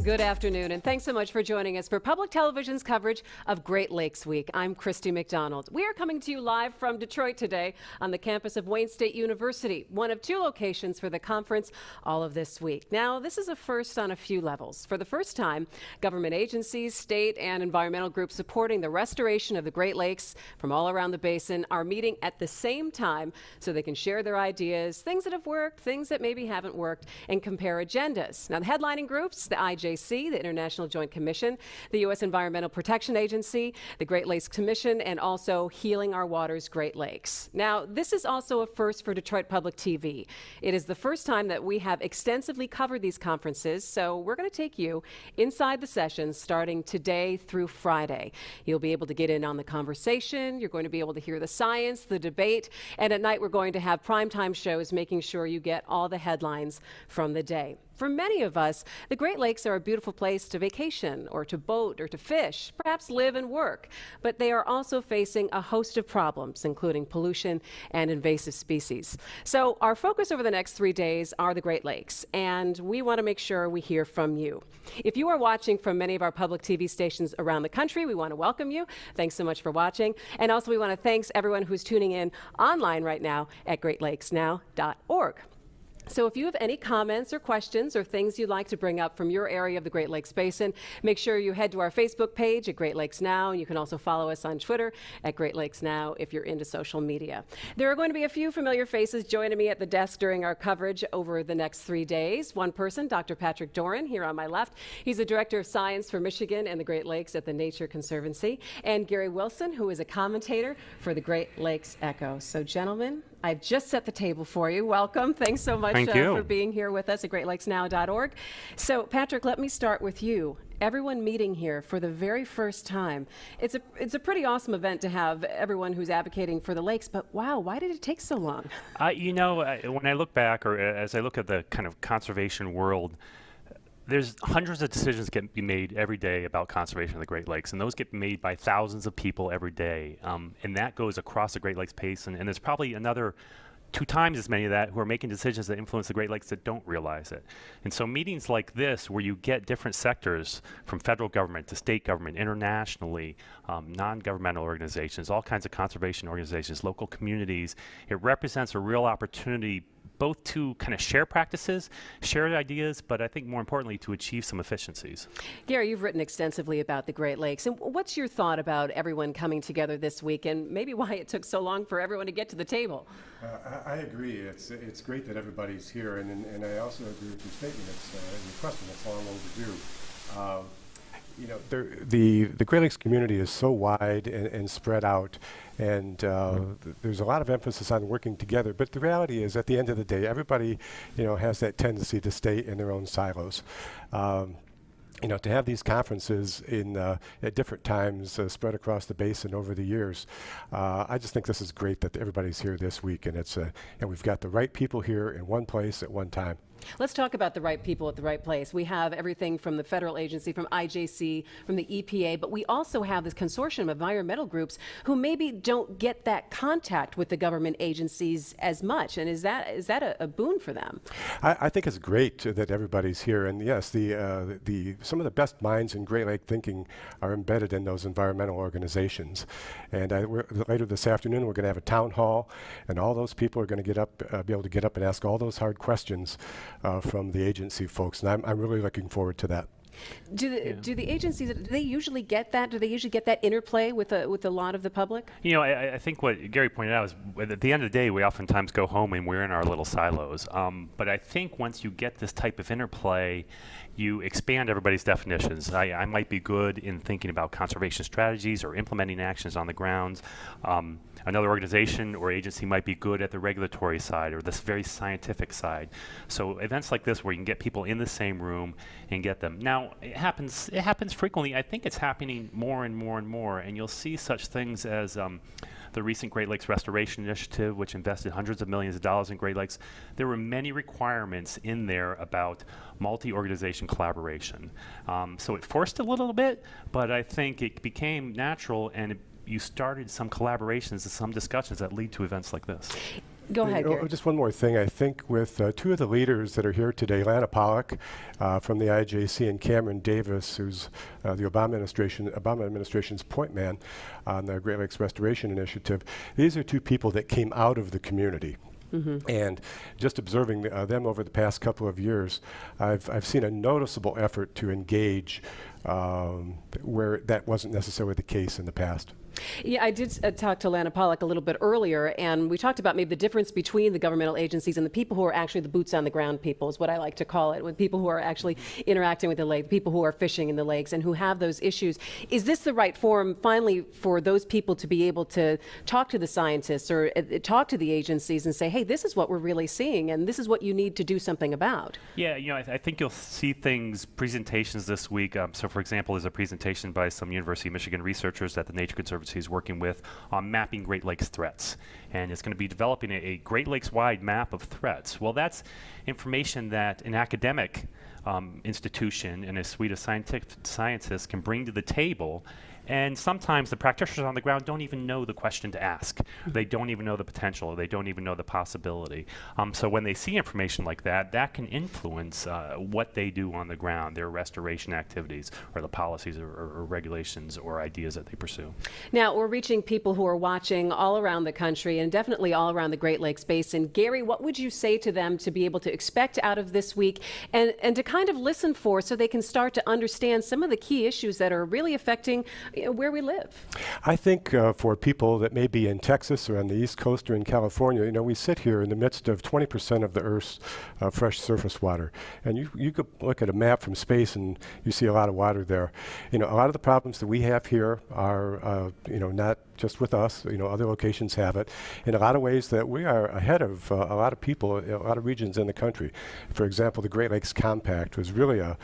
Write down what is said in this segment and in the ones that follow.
Good afternoon, and thanks so much for joining us for Public Television's coverage of Great Lakes Week. I'm Christy McDonald. We are coming to you live from Detroit today on the campus of Wayne State University, one of two locations for the conference all of this week. Now, this is a first on a few levels. For the first time, government agencies, state and environmental groups supporting the restoration of the Great Lakes from all around the basin are meeting at the same time so they can share their ideas, things that have worked, things that maybe haven't worked, and compare agendas. Now, the headlining groups, the IJC, the International Joint Commission, the U.S. Environmental Protection Agency, the Great Lakes Commission, and also Healing Our Waters Great Lakes. Now, this is also a first for Detroit Public TV. It is the first time that we have extensively covered these conferences, so we're going to take you inside the sessions starting today through Friday. You'll be able to get in on the conversation, you're going to be able to hear the science, the debate, and at night we're going to have primetime shows making sure you get all the headlines from the day. For many of us, the Great Lakes are a beautiful place to vacation or to boat or to fish, perhaps live and work. But they are also facing a host of problems, including pollution and invasive species. So our focus over the next 3 days are the Great Lakes, and we want to make sure we hear from you. If you are watching from many of our public TV stations around the country, we want to welcome you. Thanks so much for watching. And also we want to thank everyone who's tuning in online right now at greatlakesnow.org. So if you have any comments or questions or things you'd like to bring up from your area of the Great Lakes Basin, make sure you head to our Facebook page at Great Lakes Now, and you can also follow us on Twitter at Great Lakes Now if you're into social media. There are going to be a few familiar faces joining me at the desk during our coverage over the next 3 days. One person, Dr. Patrick Doran, here on my left. He's the Director of Science for Michigan and the Great Lakes at the Nature Conservancy. And Gary Wilson, who is a commentator for the Great Lakes Echo. So gentlemen, I've just set the table for you. Welcome. Thanks so much for being here with us at greatlakesnow.org. So Patrick, let me start with you. Everyone meeting here for the very first time. It's a pretty awesome event to have everyone who's advocating for the lakes, but wow, why did it take so long? When I look back, or as I look at the kind of conservation world, there's hundreds of decisions get be made every day about conservation of the Great Lakes, and those get made by thousands of people every day, and that goes across the Great Lakes Basin, and there's probably another 2 times as many of that who are making decisions that influence the Great Lakes that don't realize it. And so meetings like this, where you get different sectors from federal government to state government, internationally, non-governmental organizations, all kinds of conservation organizations, local communities, it represents a real opportunity both to kind of share practices, share ideas, but I think more importantly to achieve some efficiencies. Gary, you've written extensively about the Great Lakes, and what's your thought about everyone coming together this week and maybe why it took so long for everyone to get to the table? I agree. It's great that everybody's here, and I also agree with your statement. Your question, it's long overdue. The Great Lakes community is so wide and spread out, and there's a lot of emphasis on working together. But the reality is, at the end of the day, everybody, has that tendency to stay in their own silos. To have these conferences at different times spread across the basin over the years, I just think this is great that everybody's here this week, and we've got the right people here in one place at one time. Let's talk about the right people at the right place. We have everything from the federal agency, from IJC, from the EPA, but we also have this consortium of environmental groups who maybe don't get that contact with the government agencies as much. And is that a boon for them? I think it's great that everybody's here. And yes, some of the best minds in Great Lake thinking are embedded in those environmental organizations. And later this afternoon, we're going to have a town hall, and all those people are going to be able to get up and ask all those hard questions from the agency folks, and I'm really looking forward to that. Do the agencies, do they usually get that? Do they usually get that interplay with a lot of the public? I think what Gary pointed out is at the end of the day, we oftentimes go home and we're in our little silos. But I think once you get this type of interplay, you expand everybody's definitions. I might be good in thinking about conservation strategies or implementing actions on the grounds. Another organization or agency might be good at the regulatory side or this very scientific side. So events like this where you can get people in the same room and get them. Now, it happens frequently. I think it's happening more and more and more, and you'll see such things as the recent Great Lakes Restoration Initiative, which invested hundreds of millions of dollars in Great Lakes. There were many requirements in there about multi-organization collaboration. So it forced a little bit, but I think it became natural, and you started some collaborations and some discussions that lead to events like this. Go ahead, Gary. Just one more thing. I think with two of the leaders that are here today, Lana Pollack from the IJC and Cameron Davis, who's the Obama administration's point man on the Great Lakes Restoration Initiative, these are two people that came out of the community. And just observing them over the past couple of years, I've seen a noticeable effort to engage where that wasn't necessarily the case in the past. Yeah, I did talk to Lana Pollack a little bit earlier, and we talked about maybe the difference between the governmental agencies and the people who are actually the boots on the ground people, is what I like to call it, with people who are actually interacting with the lake, people who are fishing in the lakes and who have those issues. Is this the right forum, finally, for those people to be able to talk to the scientists or talk to the agencies and say, hey, this is what we're really seeing, and this is what you need to do something about? Yeah, I think you'll see presentations this week. So, for example, there's a presentation by some University of Michigan researchers that the Nature Conservancy is working with on mapping Great Lakes threats. And it's going to be developing a Great Lakes-wide map of threats. Well, that's information that an academic institution and a suite of scientists can bring to the table. And sometimes the practitioners on the ground don't even know the question to ask. They don't even know the potential. They don't even know the possibility. So when they see information like that, that can influence what they do on the ground, their restoration activities, or the policies or regulations or ideas that they pursue. Now, we're reaching people who are watching all around the country and definitely all around the Great Lakes Basin. Gary, what would you say to them to be able to expect out of this week and to kind of listen for so they can start to understand some of the key issues that are really affecting where we live? I think for people that may be in Texas or on the East Coast or in California, we sit here in the midst of 20% of the Earth's fresh surface water. And you could look at a map from space and you see a lot of water there. A lot of the problems that we have here are, not just with us, other locations have it. In a lot of ways that we are ahead of a lot of people, a lot of regions in the country. For example, the Great Lakes Compact was really a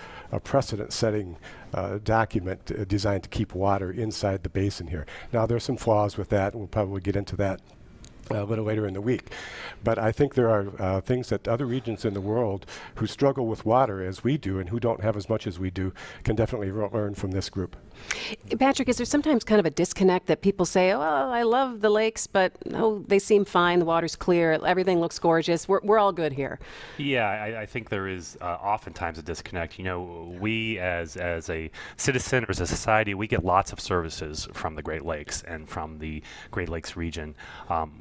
precedent-setting document designed to keep water inside the basin here. Now, there's some flaws with that, and we'll probably get into that a little later in the week. But I think there are things that other regions in the world who struggle with water as we do and who don't have as much as we do can definitely learn from this group. Patrick, is there sometimes kind of a disconnect that people say, oh, I love the lakes, but no, they seem fine, the water's clear, everything looks gorgeous, we're all good here? Yeah, I think there is oftentimes a disconnect. We as a citizen or as a society, we get lots of services from the Great Lakes and from the Great Lakes region.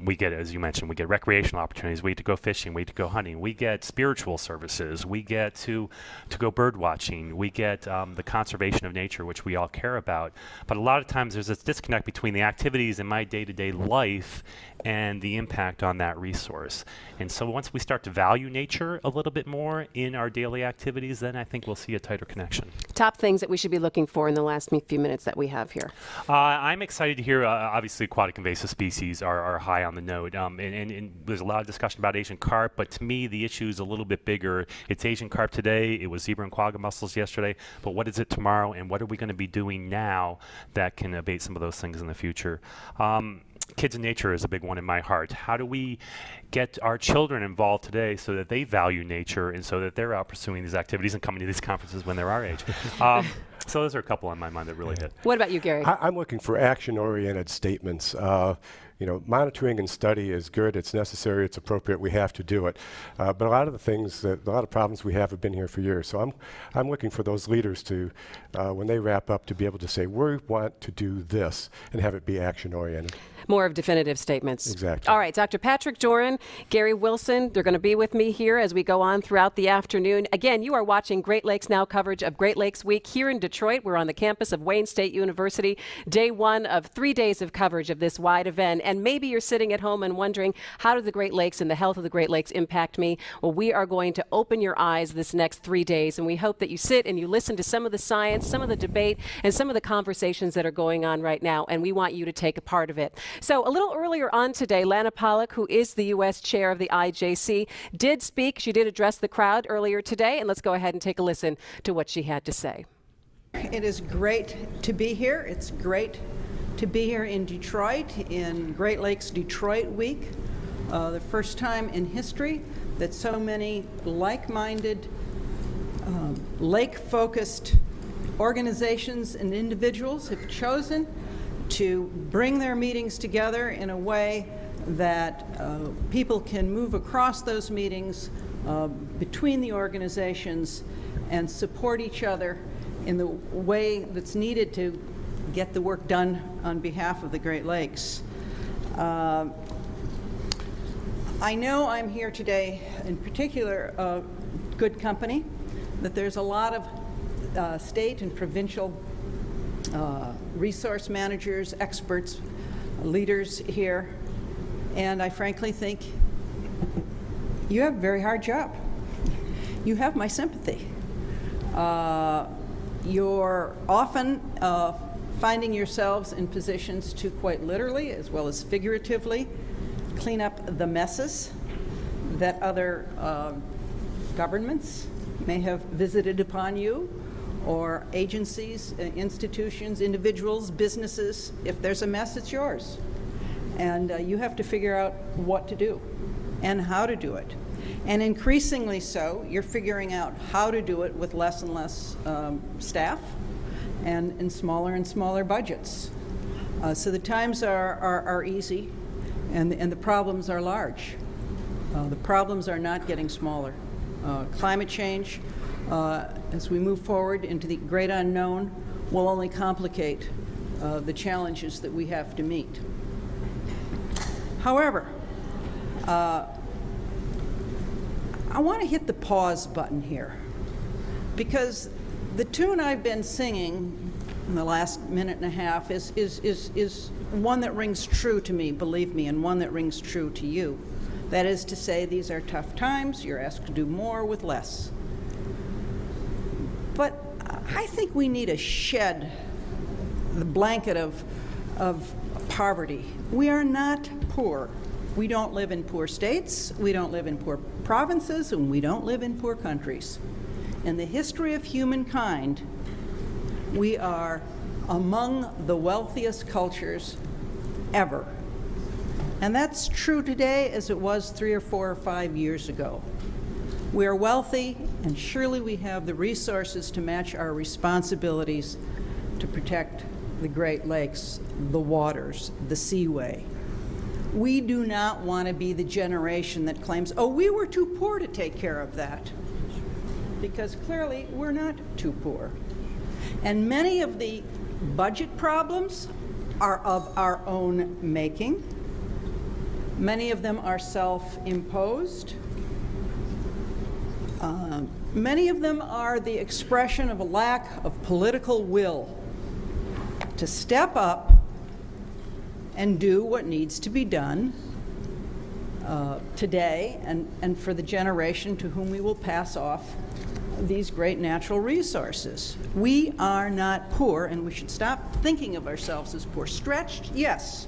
We get, as you mentioned, we get recreational opportunities, we get to go fishing, we get to go hunting, we get spiritual services, we get to go bird watching, we get the conservation of nature, which we all care about. But a lot of times there's this disconnect between the activities in my day-to-day life and the impact on that resource. And so once we start to value nature a little bit more in our daily activities, then I think we'll see a tighter connection. Top things that we should be looking for in the last few minutes that we have here. I'm excited to hear, obviously, aquatic invasive species are high on the note. And there's a lot of discussion about Asian carp, but to me, the issue is a little bit bigger. It's Asian carp today, it was zebra and quagga mussels yesterday, but what is it tomorrow, and what are we going to be doing now that can abate some of those things in the future? Kids in nature is a big one in my heart. How do we get our children involved today so that they value nature and so that they're out pursuing these activities and coming to these conferences when they're our age? So those are a couple on my mind that really hit. What about you, Gary? I'm looking for action-oriented statements. Monitoring and study is good. It's necessary. It's appropriate. We have to do it. But a lot of a lot of problems we have been here for years. So I'm looking for those leaders to, when they wrap up, to be able to say, we want to do this, and have it be action-oriented. More of definitive statements. Exactly. All right, Dr. Patrick Doran, Gary Wilson, they're going to be with me here as we go on throughout the afternoon. Again, you are watching Great Lakes Now coverage of Great Lakes Week here in Detroit. We're on the campus of Wayne State University, day one of 3 days of coverage of this wide event. And maybe you're sitting at home and wondering, how do the Great Lakes and the health of the Great Lakes impact me? Well, we are going to open your eyes this next 3 days, and we hope that you sit and you listen to some of the science, some of the debate, and some of the conversations that are going on right now, and we want you to take a part of it. So a little earlier on today, Lana Pollack, who is the U.S. chair of the IJC, did speak. She did address the crowd earlier today, and let's go ahead and take a listen to what she had to say. It is great to be here. It's great to be here in Detroit, in Great Lakes Detroit Week, the first time in history that so many like-minded, lake-focused organizations and individuals have chosen to bring their meetings together in a way that people can move across those meetings between the organizations and support each other in the way that's needed to get the work done on behalf of the Great Lakes. I know I'm here today, in particular, good company, that there's a lot of state and provincial resource managers, experts, leaders here, and I frankly think you have a very hard job. You have my sympathy. You're often finding yourselves in positions to quite literally, as well as figuratively, clean up the messes that other governments may have visited upon you, or agencies, institutions, individuals, businesses. If there's a mess, it's yours. And you have to figure out what to do and how to do it. And increasingly so, you're figuring out how to do it with less and less staff and in smaller and smaller budgets. So the times are easy, and the problems are large. The problems are not getting smaller. Climate change, as we move forward into the great unknown, will only complicate the challenges that we have to meet. However, I want to hit the pause button here, because the tune I've been singing in the last minute and a half is one that rings true to me, believe me, and one that rings true to you. That is to say, these are tough times. You're asked to do more with less. But I think we need to shed the blanket of poverty. We are not poor. We don't live in poor states, we don't live in poor provinces, and we don't live in poor countries. In the history of humankind, we are among the wealthiest cultures ever. And that's true today as it was 3 or 4 or 5 years ago. We are wealthy, and surely we have the resources to match our responsibilities to protect the Great Lakes, the waters, the seaway. We do not want to be the generation that claims, oh, we were too poor to take care of that. Because clearly we're not too poor. And many of the budget problems are of our own making. Many of them are self-imposed. Many of them are the expression of a lack of political will to step up and do what needs to be done today and for the generation to whom we will pass off these great natural resources. We are not poor, and we should stop thinking of ourselves as poor. Stretched, yes.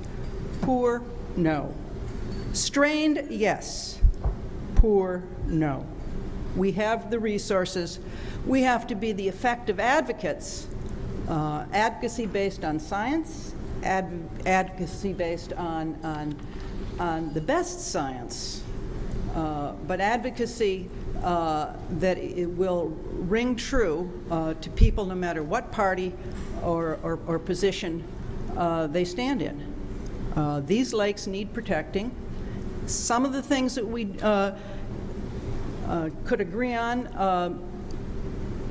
Poor, no. Strained, yes. Poor, no. We have the resources. We have to be the effective advocates, advocacy based on science, advocacy based on the best science, but advocacy that it will ring true to people no matter what party or position they stand in. These lakes need protecting. Some of the things that we could agree on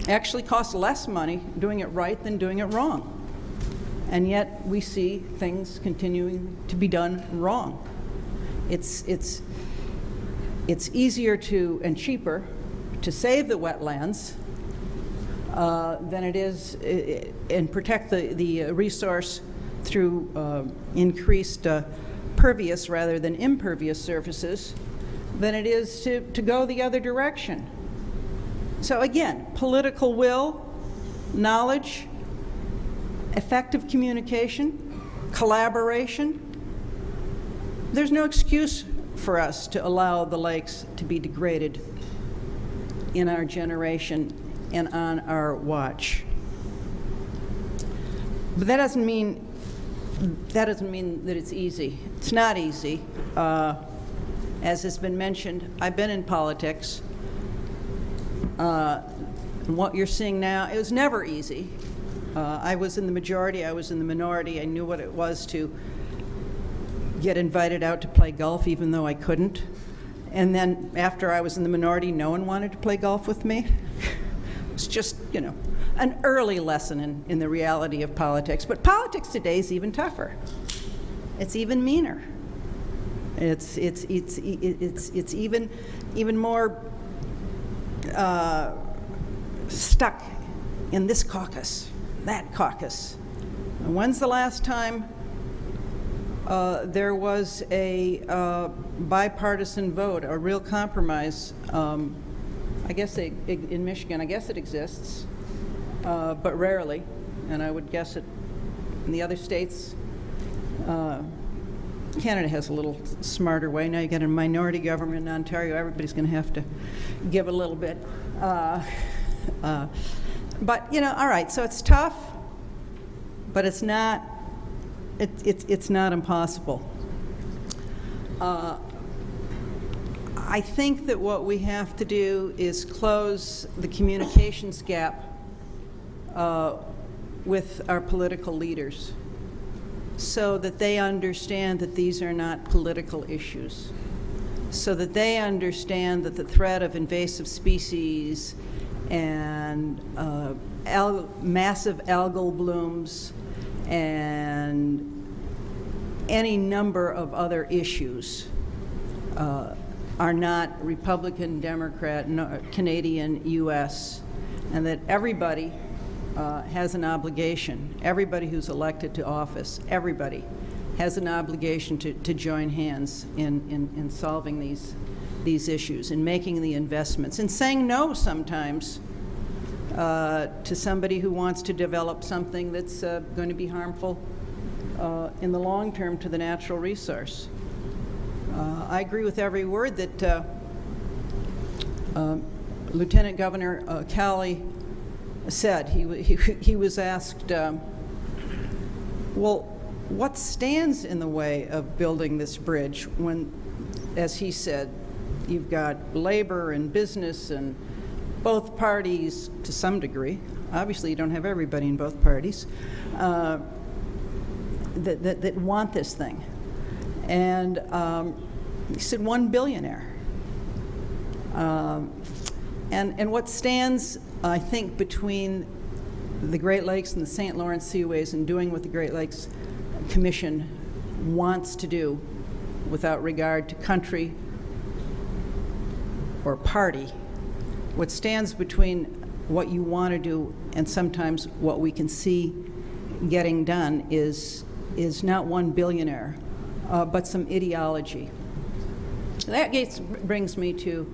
actually cost less money doing it right than doing it wrong. And yet we see things continuing to be done wrong. It's easier to and cheaper to save the wetlands than it is and protect the resource through increased pervious rather than impervious surfaces than it is to go the other direction. So again, political will, knowledge, effective communication, collaboration. There's no excuse for us to allow the lakes to be degraded in our generation and on our watch. But that doesn't mean that it's easy. It's not easy. As has been mentioned, I've been in politics. And what you're seeing now, it was never easy. I was in the majority, I was in the minority. I knew what it was to get invited out to play golf even though I couldn't. And then after I was in the minority, no one wanted to play golf with me. It's just, you know, an early lesson in the reality of politics. But politics today is even tougher. It's even meaner. It's even more stuck in this caucus, that caucus. And when's the last time there was a bipartisan vote, a real compromise? I guess in Michigan, I guess it exists, but rarely. And I would guess it in the other states. Canada has a little smarter way. Now you got a minority government in Ontario. Everybody's going to have to give a little bit. But you know, all right. So it's tough, but it's not. It's not impossible. I think that what we have to do is close the communications gap with our political leaders, so that they understand that these are not political issues, so that they understand that the threat of invasive species and massive algal blooms and any number of other issues are not Republican, Democrat, Canadian, U.S., and that everybody has an obligation, everybody who's elected to office, everybody has an obligation to join hands in solving these issues, in making the investments, in saying no sometimes to somebody who wants to develop something that's going to be harmful in the long term to the natural resource. I agree with every word that Lieutenant Governor Calley said. He was asked, well, what stands in the way of building this bridge when, as he said, you've got labor and business and both parties to some degree. Obviously, you don't have everybody in both parties that want this thing. And he said, 1 billionaire. And what stands, I think, between the Great Lakes and the St. Lawrence Seaways and doing what the Great Lakes Commission wants to do without regard to country or party, what stands between what you want to do and sometimes what we can see getting done is not 1 billionaire, but some ideology. That brings me to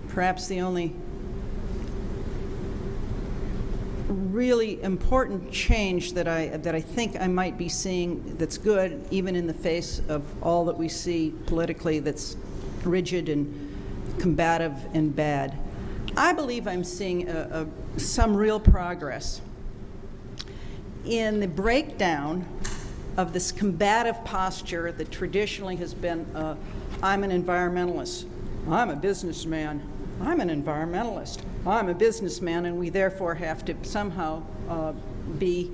perhaps the only really important change that I think I might be seeing that's good, even in the face of all that we see politically that's rigid and combative and bad. I believe I'm seeing some real progress in the breakdown of this combative posture that traditionally has been, I'm an environmentalist, I'm a businessman, I'm an environmentalist, I'm a businessman, and we therefore have to somehow be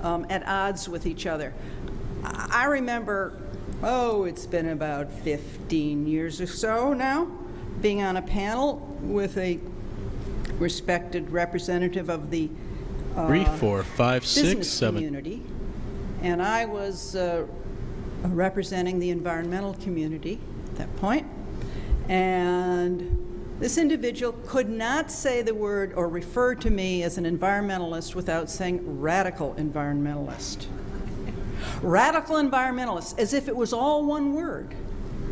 at odds with each other. I remember, it's been about 15 years or so now, being on a panel with a respected representative of the 3, 4, 5, 6, business 7 community, and I was representing the environmental community at that point. And this individual could not say the word or refer to me as an environmentalist without saying radical environmentalist. Radical environmentalist, as if it was all one word.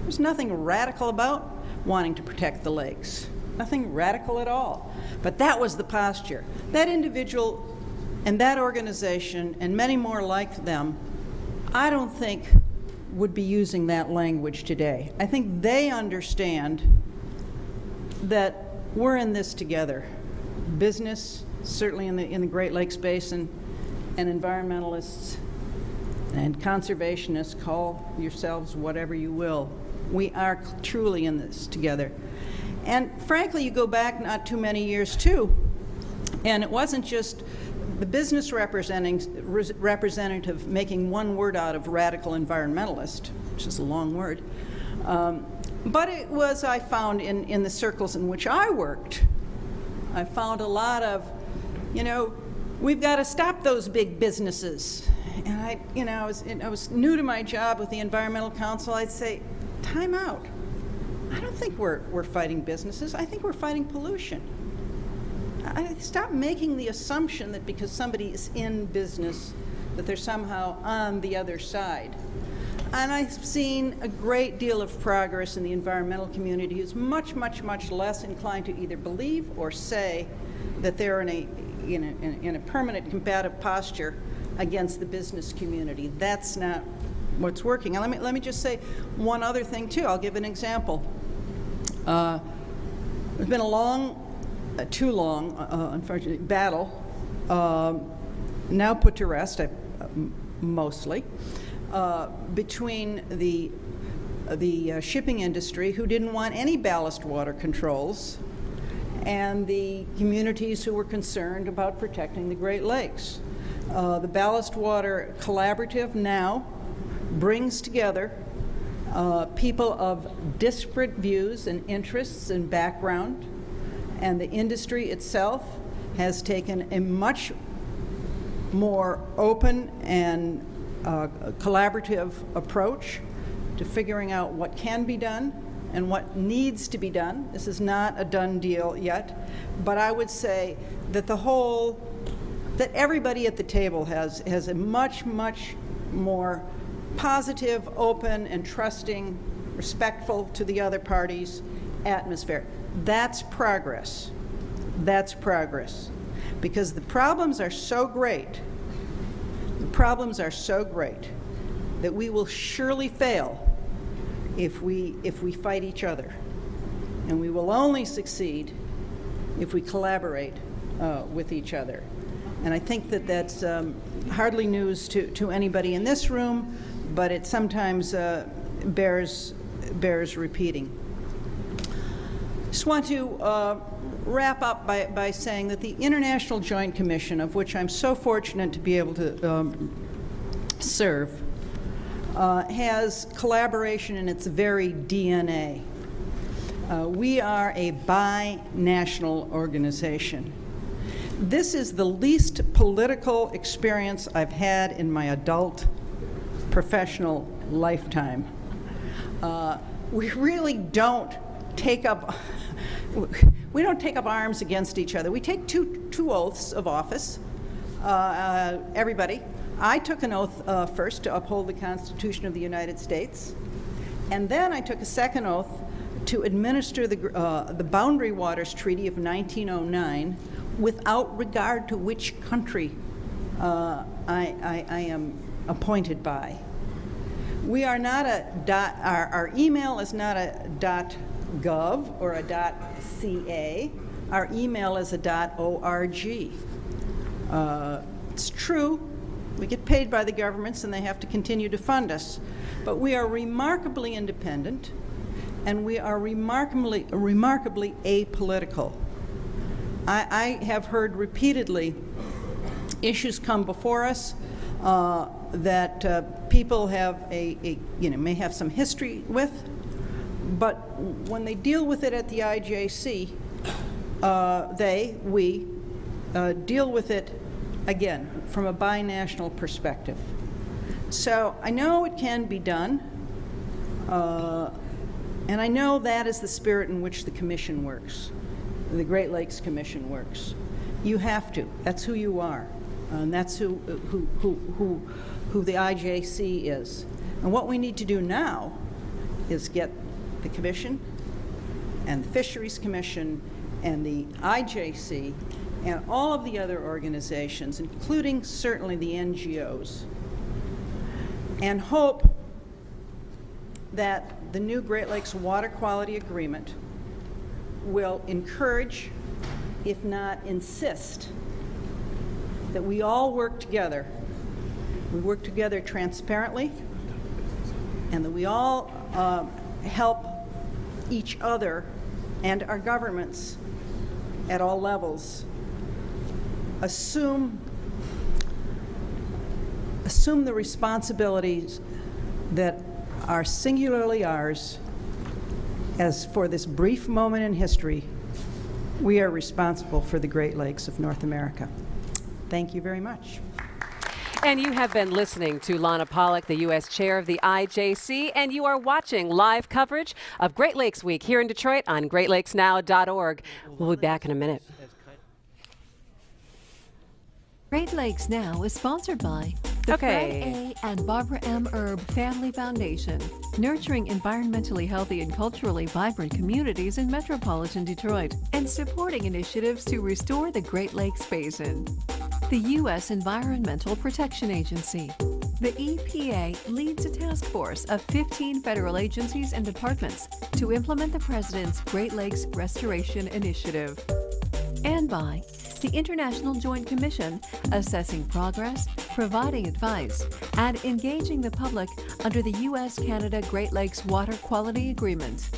There's nothing radical about wanting to protect the lakes. Nothing radical at all. But that was the posture. That individual and that organization and many more like them, I don't think would be using that language today. I think they understand that we're in this together. Business, certainly in the Great Lakes Basin, and environmentalists and conservationists, call yourselves whatever you will. We are truly in this together. And frankly, you go back not too many years too, and it wasn't just the business representative making one word out of radical environmentalist, which is a long word. But it was, I found, in the circles in which I worked, I found a lot of, we've got to stop those big businesses. And I was new to my job with the Environmental Council. I'd say, time out. I don't think we're fighting businesses. I think we're fighting pollution. Stop making the assumption that because somebody is in business, that they're somehow on the other side. And I've seen a great deal of progress in the environmental community who's much, much, much less inclined to either believe or say that they're in a permanent combative posture against the business community. That's not what's working. And let me just say one other thing too. I'll give an example. There's been a long, too long, unfortunately, battle, now put to rest, mostly, between the shipping industry, who didn't want any ballast water controls, and the communities who were concerned about protecting the Great Lakes. The Ballast Water Collaborative now brings together people of disparate views and interests and background, and the industry itself has taken a much more open and collaborative approach to figuring out what can be done and what needs to be done. This is not a done deal yet, but I would say that that everybody at the table has a much, much more positive, open, and trusting, respectful to the other parties atmosphere. That's progress. That's progress. Because the problems are so great, that we will surely fail if we fight each other. And we will only succeed if we collaborate with each other. And I think that that's hardly news to anybody in this room, but it sometimes bears repeating. Just want to wrap up by saying that the International Joint Commission, of which I'm so fortunate to be able to serve, has collaboration in its very DNA. We are a binational organization. This is the least political experience I've had in my adult professional lifetime. We really don't take up arms against each other. We take two oaths of office, everybody. I took an oath first to uphold the Constitution of the United States, and then I took a second oath to administer the Boundary Waters Treaty of 1909 without regard to which country I am appointed by. We are not our email is not a .gov or a .ca. Our email is a .org. It's true, we get paid by the governments and they have to continue to fund us, but we are remarkably independent and we are remarkably apolitical. I have heard repeatedly issues come before us that people have may have some history with, but when they deal with it at the IJC, we deal with it again from a binational perspective. So I know it can be done, and I know that is the spirit in which the Commission works, the Great Lakes Commission works. You have to. That's who you are. And that's who the IJC is. And what we need to do now is get the Commission and the Fisheries Commission and the IJC and all of the other organizations, including certainly the NGOs, and hope that the new Great Lakes Water Quality Agreement will encourage, if not insist, that we all work together. We work together transparently, and that we all help each other and our governments at all levels assume assume the responsibilities that are singularly ours, as for this brief moment in history, we are responsible for the Great Lakes of North America. Thank you very much. And you have been listening to Lana Pollack, the U.S. Chair of the IJC, and you are watching live coverage of Great Lakes Week here in Detroit on greatlakesnow.org. We'll be back in a minute. Great Lakes Now is sponsored by the Fred A. and Barbara M. Erb Family Foundation, nurturing environmentally healthy and culturally vibrant communities in metropolitan Detroit, and supporting initiatives to restore the Great Lakes Basin. The U.S. Environmental Protection Agency. The EPA leads a task force of 15 federal agencies and departments to implement the President's Great Lakes Restoration Initiative. And by the International Joint Commission, assessing progress, providing advice, and engaging the public under the U.S.-Canada Great Lakes Water Quality Agreement.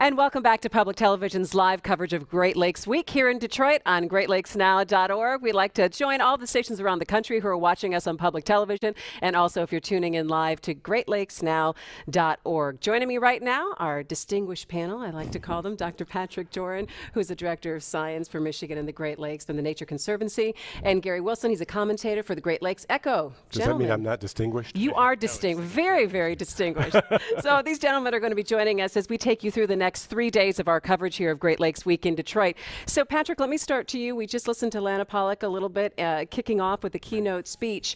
And welcome back to Public Television's live coverage of Great Lakes Week here in Detroit on greatlakesnow.org. We'd like to join all the stations around the country who are watching us on public television, and also if you're tuning in live to greatlakesnow.org. Joining me right now, our distinguished panel, I like to call them, Dr. Patrick Doran, who's the Director of Science for Michigan and the Great Lakes from the Nature Conservancy, and Gary Wilson, he's a commentator for the Great Lakes Echo. Does that mean I'm not distinguished? You are distinguished, very, very distinguished. So these gentlemen are going to be joining us as we take you through the next 3 days of our coverage here of Great Lakes Week in Detroit. So Patrick, let me start to you. We just listened to Lana Pollack a little bit, kicking off with the keynote speech.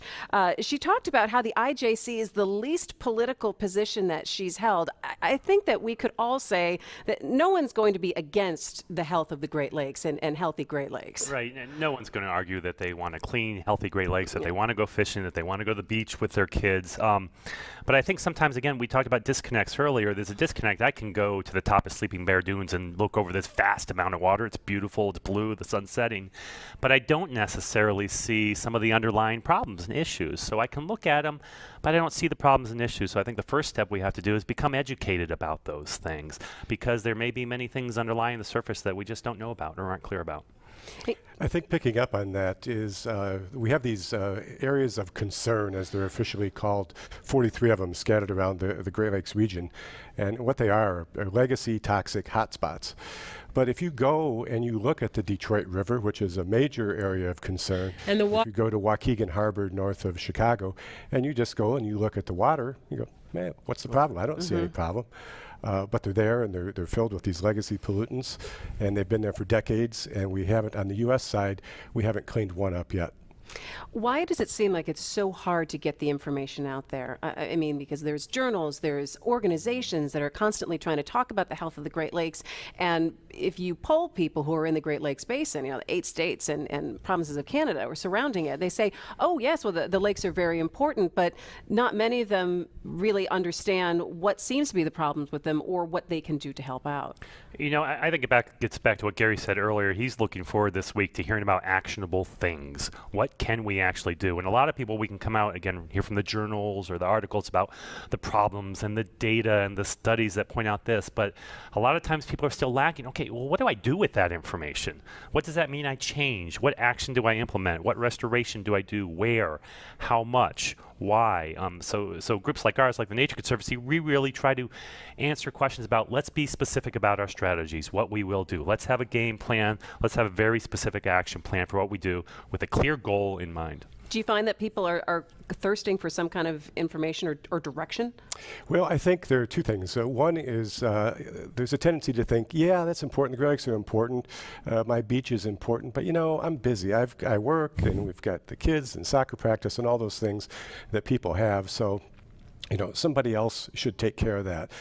She talked about how the IJC is the least political position that she's held. I think that we could all say that no one's going to be against the health of the Great Lakes and healthy Great Lakes. Right, and no one's going to argue that they want a clean, healthy Great Lakes, that they want to go fishing, that they want to go to the beach with their kids. But I think sometimes, again, we talked about disconnects earlier. There's a disconnect. I can go to the top of Sleeping Bear Dunes and look over this vast amount of water. It's beautiful, it's blue, the sun's setting. But I don't necessarily see some of the underlying problems and issues. So I can look at them, but I don't see the problems and issues. So I think the first step we have to do is become educated about those things, because there may be many things underlying the surface that we just don't know about or aren't clear about. I think picking up on that is we have these areas of concern, as they're officially called, 43 of them scattered around the Great Lakes region. And what they are legacy toxic hotspots. But if you go and you look at the Detroit River, which is a major area of concern, and if you go to Waukegan Harbor north of Chicago, and you just go and you look at the water, you go, man, what's the problem? I don't see any problem. But they're there, and they're filled with these legacy pollutants, and they've been there for decades, and we haven't, on the U.S. side, we haven't cleaned one up yet. Why does it seem like it's so hard to get the information out there? I mean, because there's journals, there's organizations that are constantly trying to talk about the health of the Great Lakes. And if you poll people who are in the Great Lakes Basin, the 8 states and provinces of Canada or surrounding it, they say, oh, yes, well, the lakes are very important, but not many of them really understand what seems to be the problems with them or what they can do to help out. You know, I think it gets back to what Gary said earlier. He's looking forward this week to hearing about actionable things. What can we actually do? And a lot of people, we can come out, again, hear from the journals or the articles about the problems and the data and the studies that point out this, but a lot of times people are still lacking. Okay, well, what do I do with that information? What does that mean I change? What action do I implement? What restoration do I do? Where? How much? Why? So groups like ours, like the Nature Conservancy, we really try to answer questions about, let's be specific about our strategies, what we will do. Let's have a game plan. Let's have a very specific action plan for what we do with a clear goal in mind. Do you find that people are thirsting for some kind of information or direction? Well, I think there are two things. One is there's a tendency to think, yeah, that's important. The Great Lakes are important. My beach is important. But, you know, I'm busy. I work, and we've got the kids and soccer practice and all those things that people have. So, you know, somebody else should take care of that.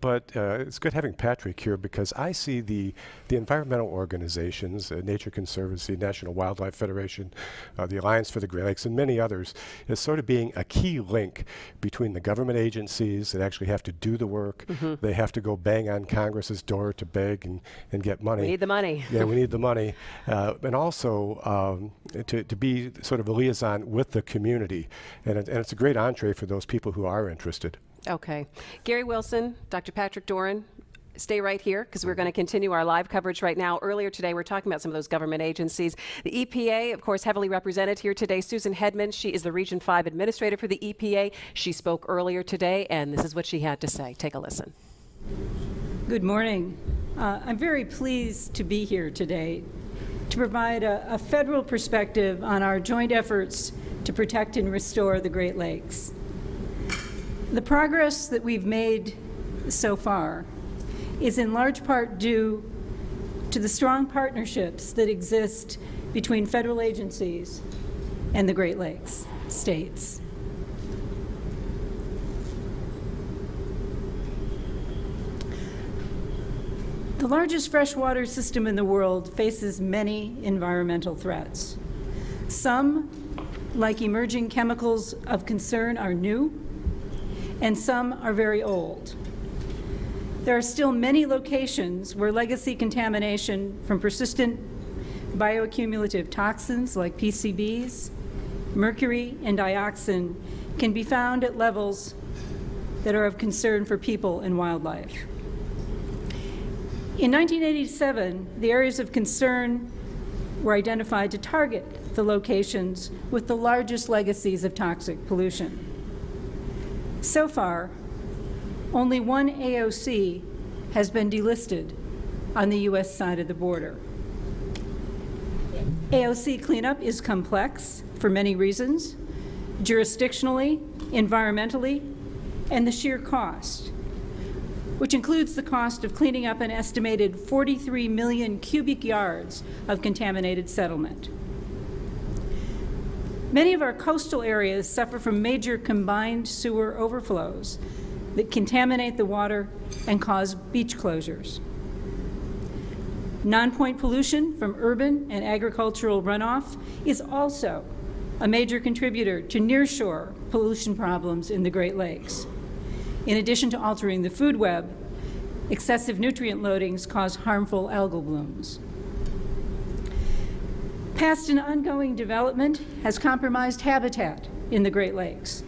But it's good having Patrick here, because I see the environmental organizations, Nature Conservancy, National Wildlife Federation, the Alliance for the Great Lakes, and many others, as sort of being a key link between the government agencies that actually have to do the work. They have to go bang on Congress's door to beg and get money. We need the money. Yeah, we need the money. And also to be sort of a liaison with the community. And it's a great entree for those people who are interested. Okay. Gary Wilson, Dr. Patrick Doran, stay right here because we're going to continue our live coverage right now. Earlier today, we're talking about some of those government agencies. The EPA, of course, heavily represented here today. Susan Hedman, she is the Region 5 Administrator for the EPA. She spoke earlier today, and this is what she had to say. Take a listen. Good morning. I'm very pleased to be here today to provide a federal perspective on our joint efforts to protect and restore the Great Lakes. The progress that we've made so far is in large part due to the strong partnerships that exist between federal agencies and the Great Lakes states. The largest freshwater system in the world faces many environmental threats. Some, like emerging chemicals of concern, are new, and some are very old. There are still many locations where legacy contamination from persistent bioaccumulative toxins like PCBs, mercury, and dioxin can be found at levels that are of concern for people and wildlife. In 1987, the areas of concern were identified to target the locations with the largest legacies of toxic pollution. So far, only one AOC has been delisted on the U.S. side of the border. AOC cleanup is complex for many reasons, jurisdictionally, environmentally, and the sheer cost, which includes the cost of cleaning up an estimated 43 million cubic yards of contaminated settlement. Many of our coastal areas suffer from major combined sewer overflows that contaminate the water and cause beach closures. Non-point pollution from urban and agricultural runoff is also a major contributor to nearshore pollution problems in the Great Lakes. In addition to altering the food web, excessive nutrient loadings cause harmful algal blooms. Past and ongoing development has compromised habitat in the Great Lakes.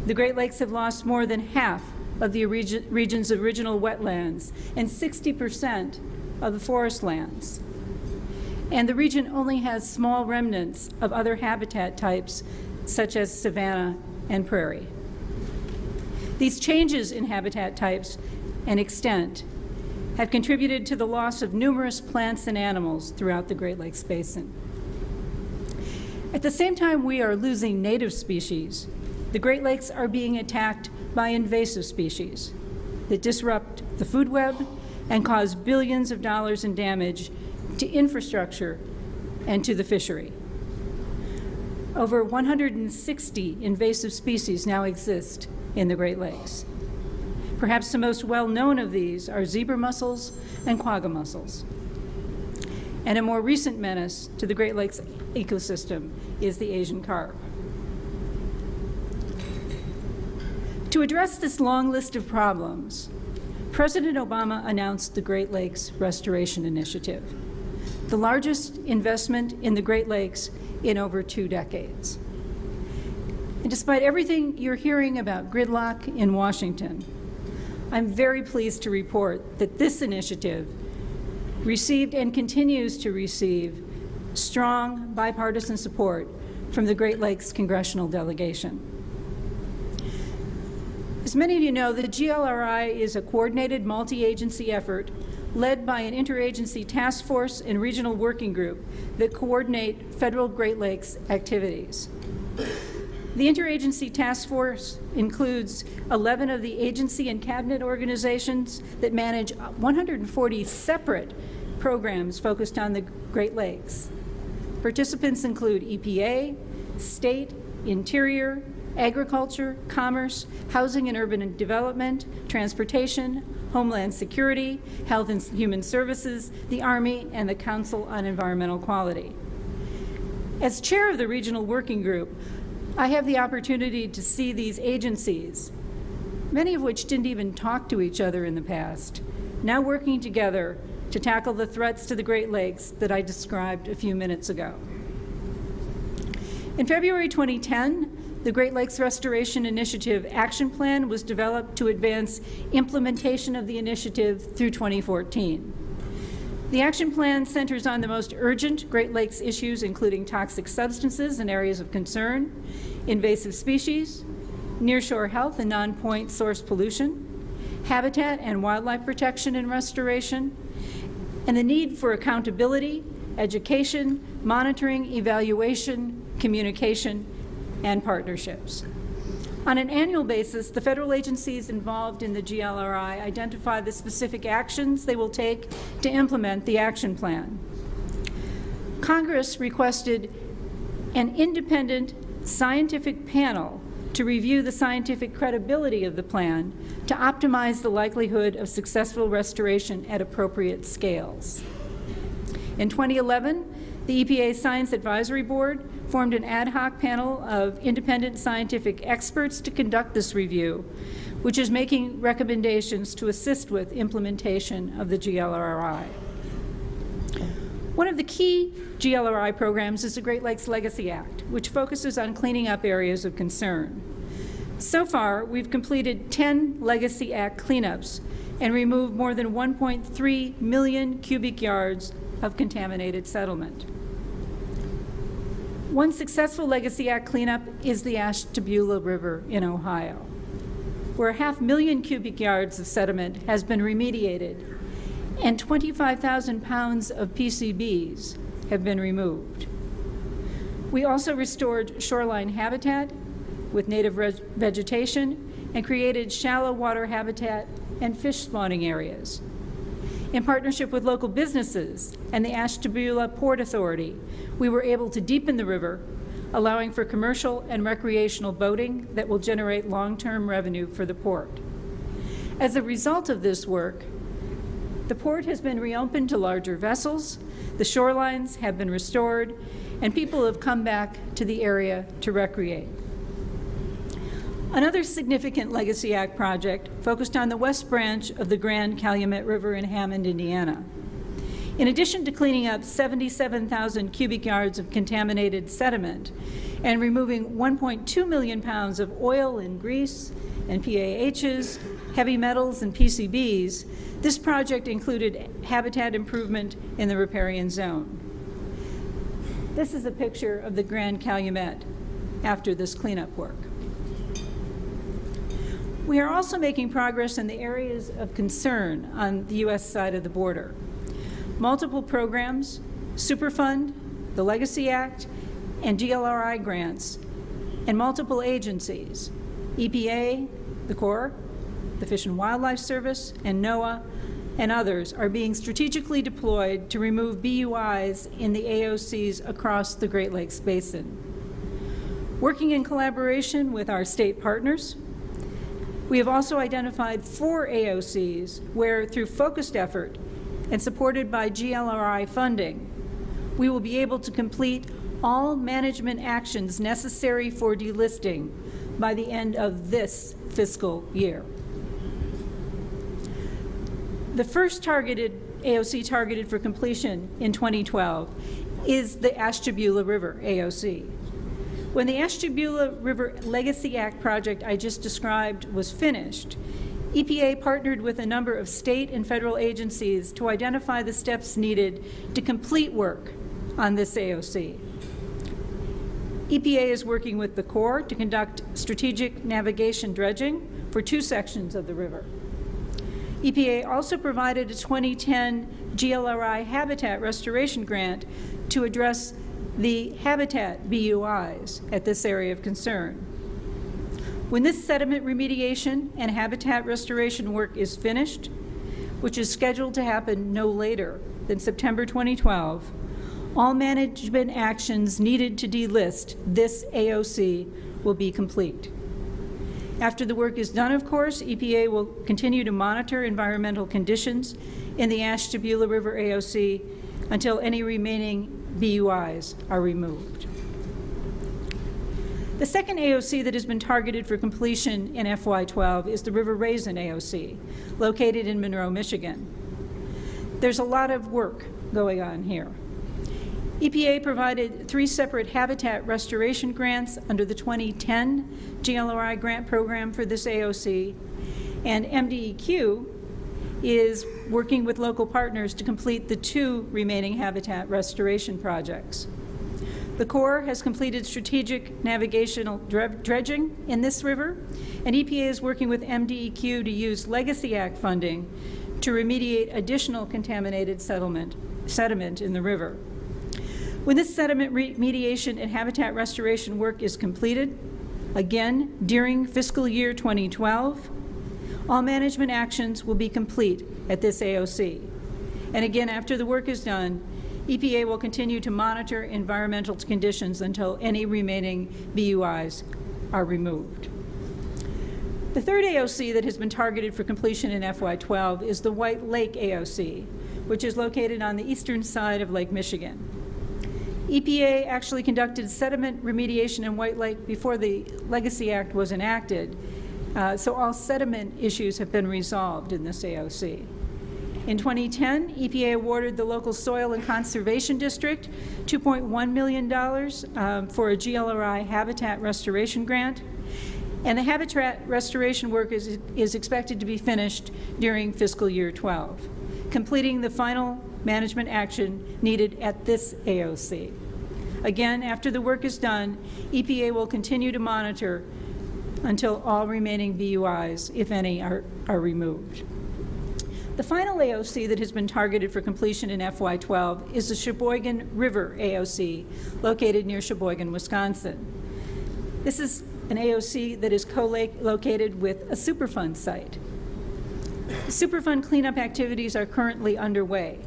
The Great Lakes have lost more than half of the region's original wetlands and 60% of the forest lands. And the region only has small remnants of other habitat types such as savanna and prairie. These changes in habitat types and extent have contributed to the loss of numerous plants and animals throughout the Great Lakes Basin. At the same time we are losing native species, the Great Lakes are being attacked by invasive species that disrupt the food web and cause billions of dollars in damage to infrastructure and to the fishery. Over 160 invasive species now exist in the Great Lakes. Perhaps the most well-known of these are zebra mussels and quagga mussels. And a more recent menace to the Great Lakes ecosystem is the Asian carp. To address this long list of problems, President Obama announced the Great Lakes Restoration Initiative, the largest investment in the Great Lakes in over 2 decades. And despite everything you're hearing about gridlock in Washington, I'm very pleased to report that this initiative received and continues to receive strong bipartisan support from the Great Lakes Congressional Delegation. As many of you know, the GLRI is a coordinated multi-agency effort led by an interagency task force and regional working group that coordinate federal Great Lakes activities. The interagency task force includes 11 of the agency and cabinet organizations that manage 140 separate programs focused on the Great Lakes. Participants include EPA, state, interior, agriculture, commerce, housing and urban development, transportation, homeland security, health and human services, the Army, and the Council on Environmental Quality. As chair of the regional working group, I have the opportunity to see these agencies, many of which didn't even talk to each other in the past, now working together to tackle the threats to the Great Lakes that I described a few minutes ago. In February 2010, the Great Lakes Restoration Initiative Action Plan was developed to advance implementation of the initiative through 2014. The action plan centers on the most urgent Great Lakes issues, including toxic substances and areas of concern, invasive species, nearshore health and non-point source pollution, habitat and wildlife protection and restoration, and the need for accountability, education, monitoring, evaluation, communication, and partnerships. On an annual basis, the federal agencies involved in the GLRI identify the specific actions they will take to implement the action plan. Congress requested an independent scientific panel to review the scientific credibility of the plan to optimize the likelihood of successful restoration at appropriate scales. In 2011, the EPA Science Advisory Board formed an ad hoc panel of independent scientific experts to conduct this review, which is making recommendations to assist with implementation of the GLRI. One of the key GLRI programs is the Great Lakes Legacy Act, which focuses on cleaning up areas of concern. So far, we've completed 10 Legacy Act cleanups and removed more than 1.3 million cubic yards of contaminated settlement. One successful Legacy Act cleanup is the Ashtabula River in Ohio, where 500,000 cubic yards of sediment has been remediated and 25,000 pounds of PCBs have been removed. We also restored shoreline habitat with native vegetation and created shallow water habitat and fish spawning areas. In partnership with local businesses and the Ashtabula Port Authority, we were able to deepen the river, allowing for commercial and recreational boating that will generate long-term revenue for the port. As a result of this work, the port has been reopened to larger vessels, the shorelines have been restored, and people have come back to the area to recreate. Another significant Legacy Act project focused on the west branch of the Grand Calumet River in Hammond, Indiana. In addition to cleaning up 77,000 cubic yards of contaminated sediment and removing 1.2 million pounds of oil and grease and PAHs, heavy metals and PCBs, this project included habitat improvement in the riparian zone. This is a picture of the Grand Calumet after this cleanup work. We are also making progress in the areas of concern on the U.S. side of the border. Multiple programs, Superfund, the Legacy Act, and GLRI grants, and multiple agencies, EPA, the Corps, the Fish and Wildlife Service, and NOAA, and others are being strategically deployed to remove BUIs in the AOCs across the Great Lakes Basin. Working in collaboration with our state partners, we have also identified 4 AOCs where, through focused effort and supported by GLRI funding, we will be able to complete all management actions necessary for delisting by the end of this fiscal year. The first AOC targeted for completion in 2012 is the Ashtabula River AOC. When the Ashtabula River Legacy Act project I just described was finished, EPA partnered with a number of state and federal agencies to identify the steps needed to complete work on this AOC. EPA is working with the Corps to conduct strategic navigation dredging for 2 sections of the river. EPA also provided a 2010 GLRI habitat restoration grant to address the habitat BUIs at this area of concern. When this sediment remediation and habitat restoration work is finished, which is scheduled to happen no later than September 2012, all management actions needed to delist this AOC will be complete. After the work is done, of course, EPA will continue to monitor environmental conditions in the Ashtabula River AOC until any remaining BUIs are removed. The second AOC that has been targeted for completion in FY12 is the River Raisin AOC, located in Monroe, Michigan. There's a lot of work going on here. EPA provided 3 separate habitat restoration grants under the 2010 GLRI grant program for this AOC, and MDEQ is working with local partners to complete the 2 remaining habitat restoration projects. The Corps has completed strategic navigational dredging in this river, and EPA is working with MDEQ to use Legacy Act funding to remediate additional contaminated sediment in the river. When this sediment remediation and habitat restoration work is completed, again during fiscal year 2012, all management actions will be complete at this AOC. And again, after the work is done, EPA will continue to monitor environmental conditions until any remaining BUIs are removed. The third AOC that has been targeted for completion in FY12 is the White Lake AOC, which is located on the eastern side of Lake Michigan. EPA actually conducted sediment remediation in White Lake before the Legacy Act was enacted, so all sediment issues have been resolved in this AOC. In 2010, EPA awarded the local Soil and Conservation District $2.1 million for a GLRI habitat restoration grant, and the habitat restoration work is expected to be finished during fiscal year 12, completing the final management action needed at this AOC. Again, after the work is done, EPA will continue to monitor until all remaining BUIs, if any, are removed. The final AOC that has been targeted for completion in FY12 is the Sheboygan River AOC, located near Sheboygan, Wisconsin. This is an AOC that is co-located with a Superfund site. Superfund cleanup activities are currently underway.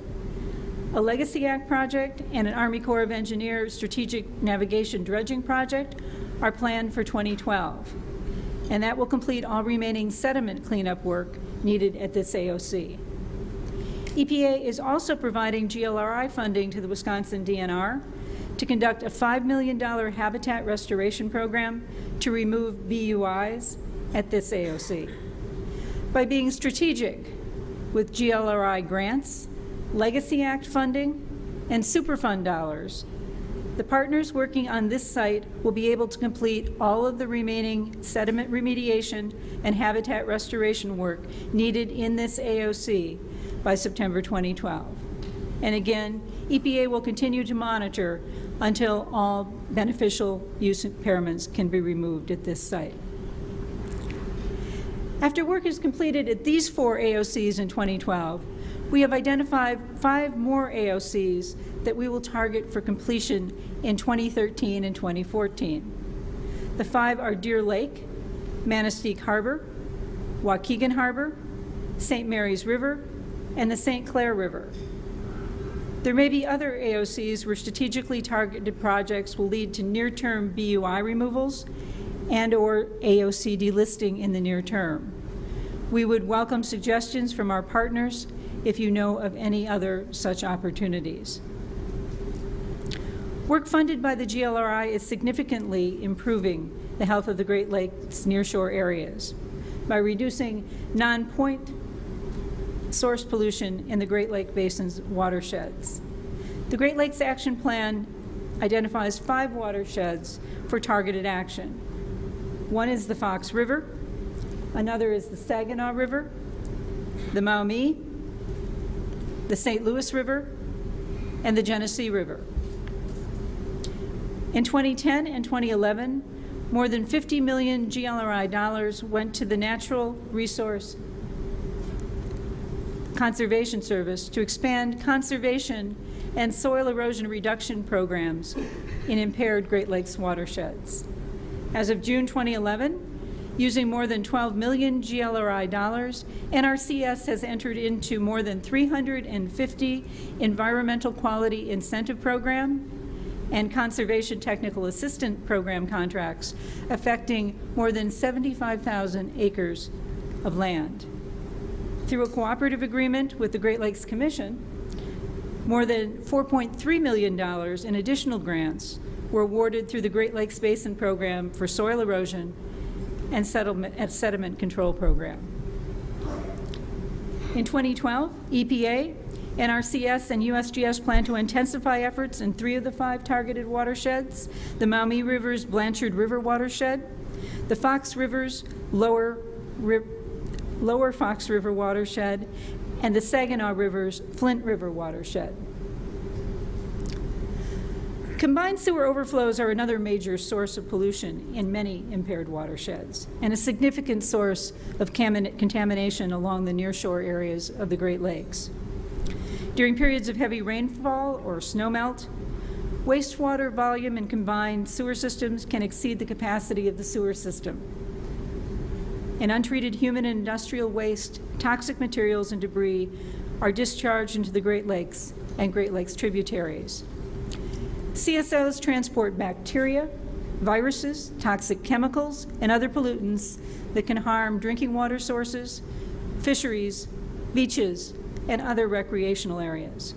A Legacy Act project and an Army Corps of Engineers strategic navigation dredging project are planned for 2012, and that will complete all remaining sediment cleanup work needed at this AOC. EPA is also providing GLRI funding to the Wisconsin DNR to conduct a $5 million habitat restoration program to remove BUIs at this AOC. By being strategic with GLRI grants, Legacy Act funding, and Superfund dollars, the partners working on this site will be able to complete all of the remaining sediment remediation and habitat restoration work needed in this AOC by September 2012. And again, EPA will continue to monitor until all beneficial use impairments can be removed at this site. After work is completed at these 4 AOCs in 2012, we have identified 5 more AOCs that we will target for completion in 2013 and 2014. The 5 are Deer Lake, Manistee Harbor, Waukegan Harbor, St. Mary's River, and the St. Clair River. There may be other AOCs where strategically targeted projects will lead to near-term BUI removals and/or AOC delisting in the near term. We would welcome suggestions from our partners if you know of any other such opportunities. Work funded by the GLRI is significantly improving the health of the Great Lakes nearshore areas by reducing non-point source pollution in the Great Lake Basin's watersheds. The Great Lakes Action Plan identifies 5 watersheds for targeted action. One is the Fox River, another is the Saginaw River, the Maumee, the St. Louis River, and the Genesee River. In 2010 and 2011, more than $50 million GLRI dollars went to the Natural Resource Conservation Service to expand conservation and soil erosion reduction programs in impaired Great Lakes watersheds. As of June 2011, using more than $12 million GLRI dollars, NRCS has entered into more than 350 environmental quality incentive program and conservation technical assistant program contracts affecting more than 75,000 acres of land. Through a cooperative agreement with the Great Lakes Commission, more than $4.3 million in additional grants were awarded through the Great Lakes Basin Program for Soil Erosion and Sediment Control Program. In 2012, EPA NRCS and USGS plan to intensify efforts in 3 of the 5 targeted watersheds: the Maumee River's Blanchard River watershed, the Fox River's Lower Fox River watershed, and the Saginaw River's Flint River watershed. Combined sewer overflows are another major source of pollution in many impaired watersheds and a significant source of contamination along the nearshore areas of the Great Lakes. During periods of heavy rainfall or snowmelt, wastewater volume in combined sewer systems can exceed the capacity of the sewer system. And untreated human and industrial waste, toxic materials, and debris are discharged into the Great Lakes and Great Lakes tributaries. CSOs transport bacteria, viruses, toxic chemicals, and other pollutants that can harm drinking water sources, fisheries, beaches, and other recreational areas.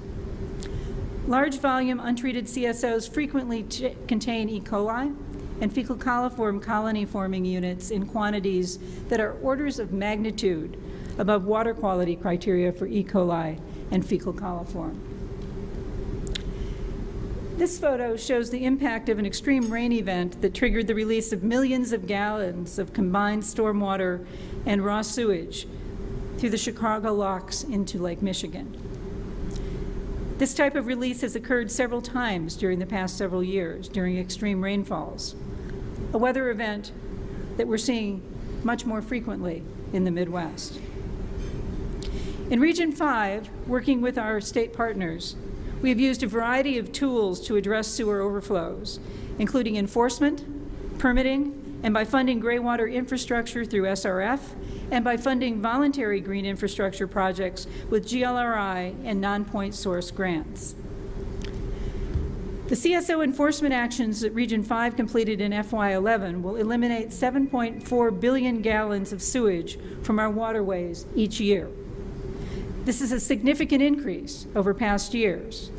Large volume untreated CSOs frequently contain E. coli and fecal coliform colony forming units in quantities that are orders of magnitude above water quality criteria for E. coli and fecal coliform. This photo shows the impact of an extreme rain event that triggered the release of millions of gallons of combined stormwater and raw sewage through the Chicago locks into Lake Michigan. This type of release has occurred several times during the past several years during extreme rainfalls, a weather event that we're seeing much more frequently in the Midwest. In Region 5, working with our state partners, we have used a variety of tools to address sewer overflows, including enforcement, permitting, and by funding graywater infrastructure through SRF, and by funding voluntary green infrastructure projects with GLRI and non-point source grants. The CSO enforcement actions that Region 5 completed in FY11 will eliminate 7.4 billion gallons of sewage from our waterways each year. This is a significant increase over past years.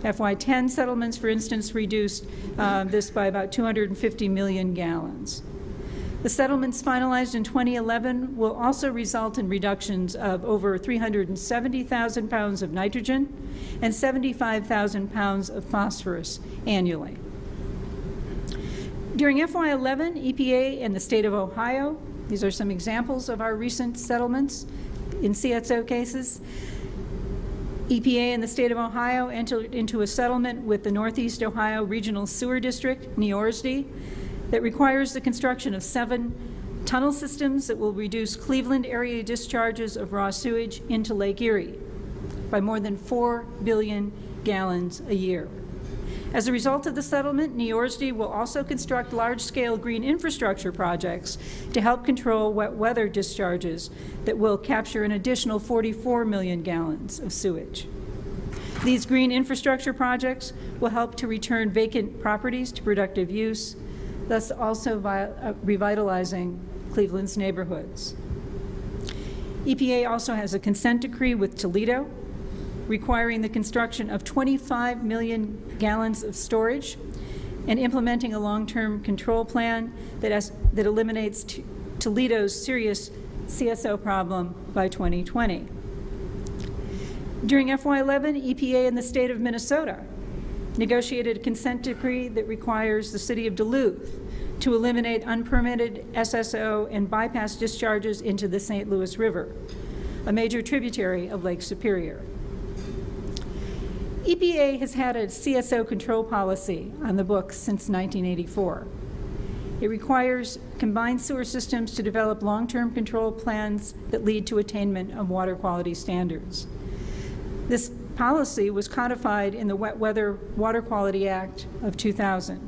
FY10 settlements, for instance, reduced this by about 250 million gallons. The settlements finalized in 2011 will also result in reductions of over 370,000 pounds of nitrogen and 75,000 pounds of phosphorus annually. During FY11, EPA and the state of Ohio, these are some examples of our recent settlements in CSO cases. EPA and the state of Ohio entered into a settlement with the Northeast Ohio Regional Sewer District, NEORSD, that requires the construction of 7 tunnel systems that will reduce Cleveland area discharges of raw sewage into Lake Erie by more than 4 billion gallons a year. As a result of the settlement, NEORSD will also construct large-scale green infrastructure projects to help control wet weather discharges that will capture an additional 44 million gallons of sewage. These green infrastructure projects will help to return vacant properties to productive use, thus also revitalizing Cleveland's neighborhoods. EPA also has a consent decree with Toledo requiring the construction of 25 million gallons of storage and implementing a long-term control plan that eliminates Toledo's serious CSO problem by 2020. During FY11, EPA and the state of Minnesota negotiated a consent decree that requires the city of Duluth to eliminate unpermitted SSO and bypass discharges into the St. Louis River, a major tributary of Lake Superior. EPA has had a CSO control policy on the books since 1984. It requires combined sewer systems to develop long-term control plans that lead to attainment of water quality standards. This policy was codified in the Wet Weather Water Quality Act of 2000.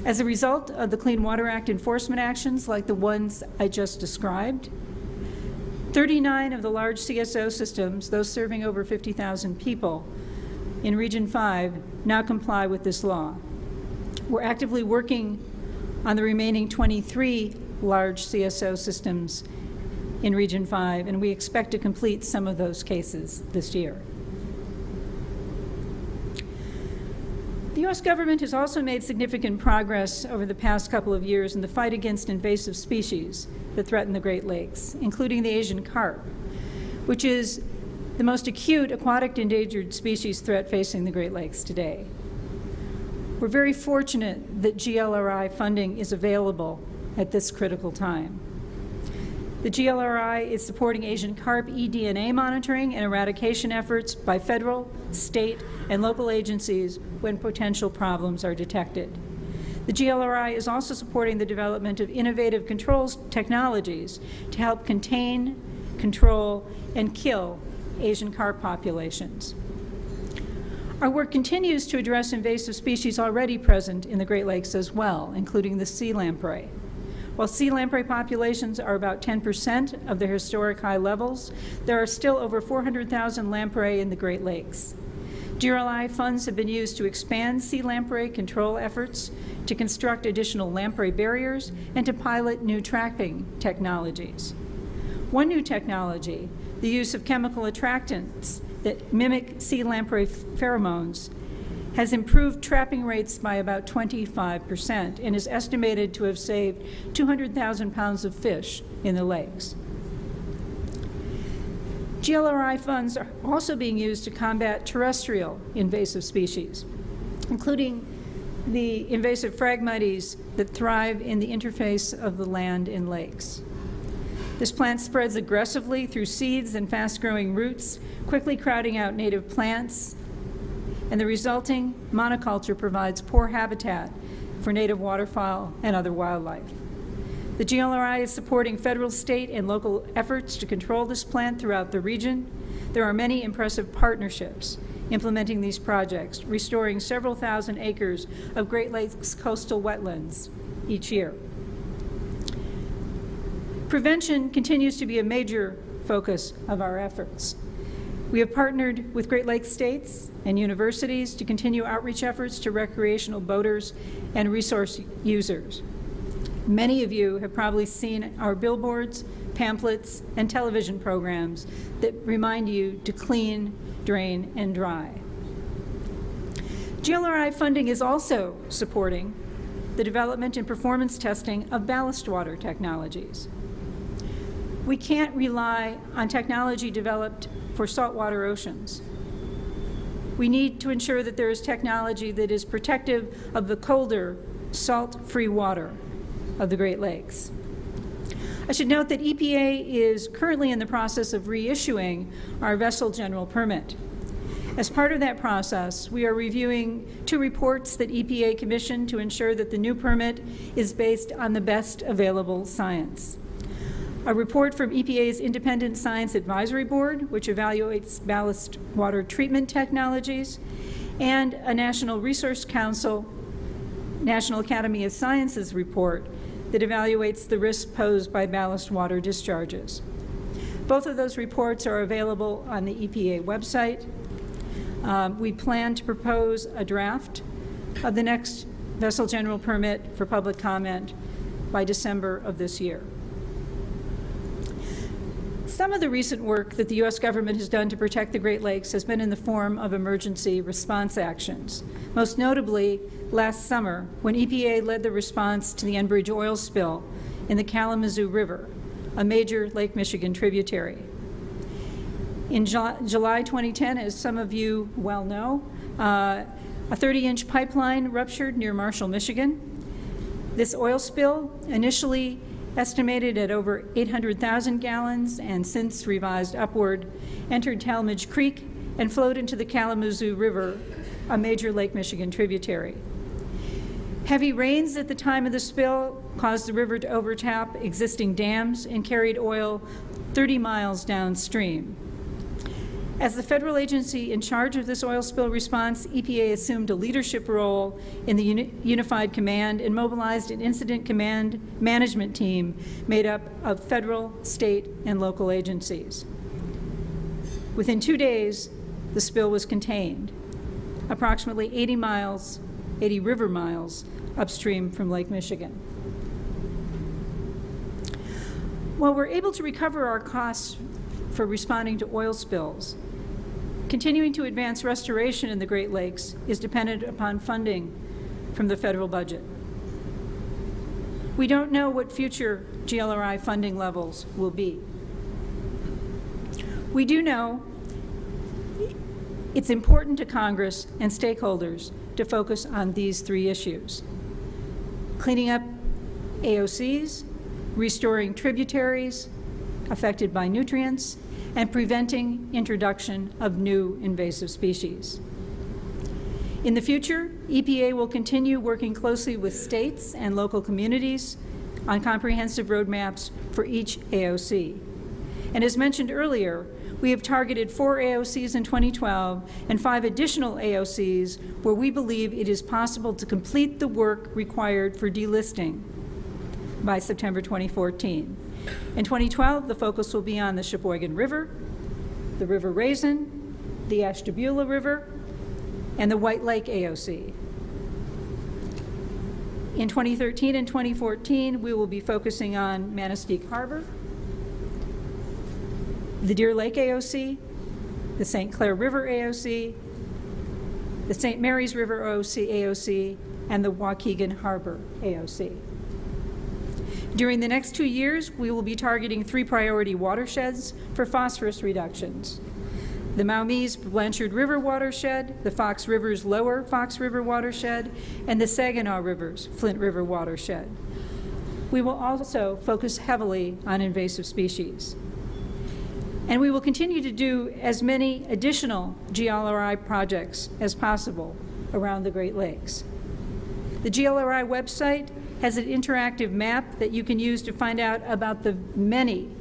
As a result of the Clean Water Act enforcement actions like the ones I just described, 39 of the large CSO systems, those serving over 50,000 people, in Region 5 now comply with this law. We're actively working on the remaining 23 large CSO systems in Region 5, and we expect to complete some of those cases this year. The U.S. government has also made significant progress over the past couple of years in the fight against invasive species that threaten the Great Lakes, including the Asian carp, which is the most acute aquatic endangered species threat facing the Great Lakes today. We're very fortunate that GLRI funding is available at this critical time. The GLRI is supporting Asian carp eDNA monitoring and eradication efforts by federal, state, and local agencies when potential problems are detected. The GLRI is also supporting the development of innovative controls technologies to help contain, control, and kill Asian carp populations. Our work continues to address invasive species already present in the Great Lakes as well, including the sea lamprey. While sea lamprey populations are about 10% of their historic high levels, there are still over 400,000 lamprey in the Great Lakes. GLRI funds have been used to expand sea lamprey control efforts, to construct additional lamprey barriers, and to pilot new trapping technologies. One new technology, the use of chemical attractants that mimic sea lamprey pheromones, has improved trapping rates by about 25% and is estimated to have saved 200,000 pounds of fish in the lakes. GLRI funds are also being used to combat terrestrial invasive species, including the invasive Phragmites that thrive in the interface of the land and lakes. This plant spreads aggressively through seeds and fast-growing roots, quickly crowding out native plants, and the resulting monoculture provides poor habitat for native waterfowl and other wildlife. The GLRI is supporting federal, state, and local efforts to control this plant throughout the region. There are many impressive partnerships implementing these projects, restoring several thousand acres of Great Lakes coastal wetlands each year. Prevention continues to be a major focus of our efforts. We have partnered with Great Lakes states and universities to continue outreach efforts to recreational boaters and resource users. Many of you have probably seen our billboards, pamphlets, and television programs that remind you to clean, drain, and dry. GLRI funding is also supporting the development and performance testing of ballast water technologies. We can't rely on technology developed for saltwater oceans. We need to ensure that there is technology that is protective of the colder, salt-free water of the Great Lakes. I should note that EPA is currently in the process of reissuing our vessel general permit. As part of that process, we are reviewing 2 reports that EPA commissioned to ensure that the new permit is based on the best available science. A report from EPA's Independent Science Advisory Board, which evaluates ballast water treatment technologies, and a National Resource Council, National Academy of Sciences report that evaluates the risks posed by ballast water discharges. Both of those reports are available on the EPA website. We plan to propose a draft of the next vessel general permit for public comment by December of this year. Some of the recent work that the U.S. government has done to protect the Great Lakes has been in the form of emergency response actions. Most notably, last summer, when EPA led the response to the Enbridge oil spill in the Kalamazoo River, a major Lake Michigan tributary. In July 2010, as some of you well know, a 30-inch pipeline ruptured near Marshall, Michigan. This oil spill, initially estimated at over 800,000 gallons and since revised upward, entered Talmadge Creek and flowed into the Kalamazoo River, a major Lake Michigan tributary. Heavy rains at the time of the spill caused the river to overtop existing dams and carried oil 30 miles downstream. As the federal agency in charge of this oil spill response, EPA assumed a leadership role in the Unified Command and mobilized an incident command management team made up of federal, state, and local agencies. Within 2 days, the spill was contained, approximately 80 river miles upstream from Lake Michigan. While we're able to recover our costs for responding to oil spills, continuing to advance restoration in the Great Lakes is dependent upon funding from the federal budget. We don't know what future GLRI funding levels will be. We do know It's important to Congress and stakeholders to focus on these three issues: cleaning up AOCs, restoring tributaries affected by nutrients, and preventing introduction of new invasive species. In the future, EPA will continue working closely with states and local communities on comprehensive roadmaps for each AOC. And as mentioned earlier, we have targeted 4 AOCs in 2012 and 5 additional AOCs where we believe it is possible to complete the work required for delisting by September 2014. In 2012, the focus will be on the Sheboygan River, the River Raisin, the Ashtabula River, and the White Lake AOC. In 2013 and 2014, we will be focusing on Manistee Harbor, the Deer Lake AOC, the St. Clair River AOC, the St. Mary's River AOC, and the Waukegan Harbor AOC. During the next 2 years, we will be targeting 3 priority watersheds for phosphorus reductions: the Maumese Blanchard River watershed, the Fox River's Lower Fox River watershed, and the Saginaw River's Flint River watershed. We will also focus heavily on invasive species. And we will continue to do as many additional GLRI projects as possible around the Great Lakes. The GLRI website has an interactive map that you can use to find out about the many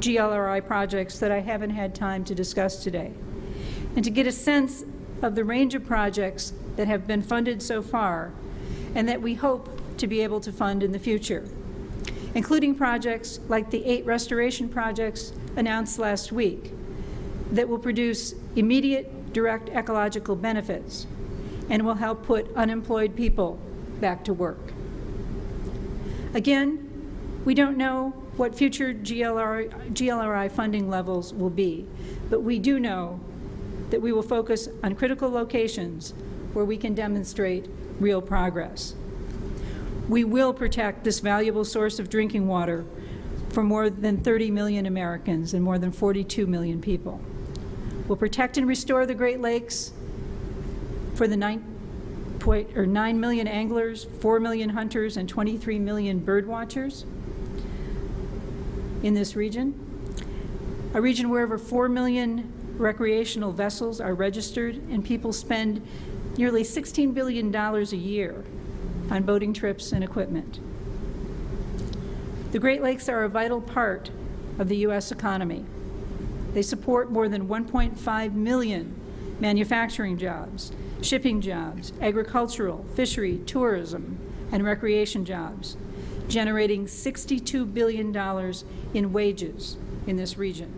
GLRI projects that I haven't had time to discuss today, and to get a sense of the range of projects that have been funded so far and that we hope to be able to fund in the future, including projects like the 8 restoration projects announced last week that will produce immediate direct ecological benefits and will help put unemployed people back to work. Again, we don't know what future GLRI funding levels will be, but we do know that we will focus on critical locations where we can demonstrate real progress. We will protect this valuable source of drinking water for more than 30 million Americans and more than 42 million people. We'll protect and restore the Great Lakes for the 9 million anglers, 4 million hunters, and 23 million bird watchers in this region, a region where over 4 million recreational vessels are registered and people spend nearly $16 billion a year on boating trips and equipment. The Great Lakes are a vital part of the U.S. economy. They support more than 1.5 million manufacturing jobs, shipping jobs, agricultural, fishery, tourism, and recreation jobs, generating $62 billion in wages in this region.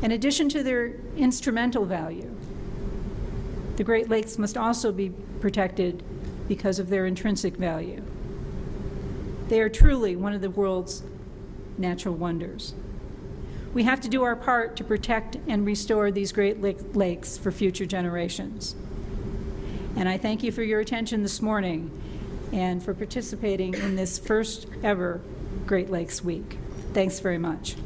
In addition to their instrumental value, the Great Lakes must also be protected because of their intrinsic value. They are truly one of the world's natural wonders. We have to do our part to protect and restore these Great Lakes for future generations. And I thank you for your attention this morning and for participating in this first ever Great Lakes Week. Thanks very much.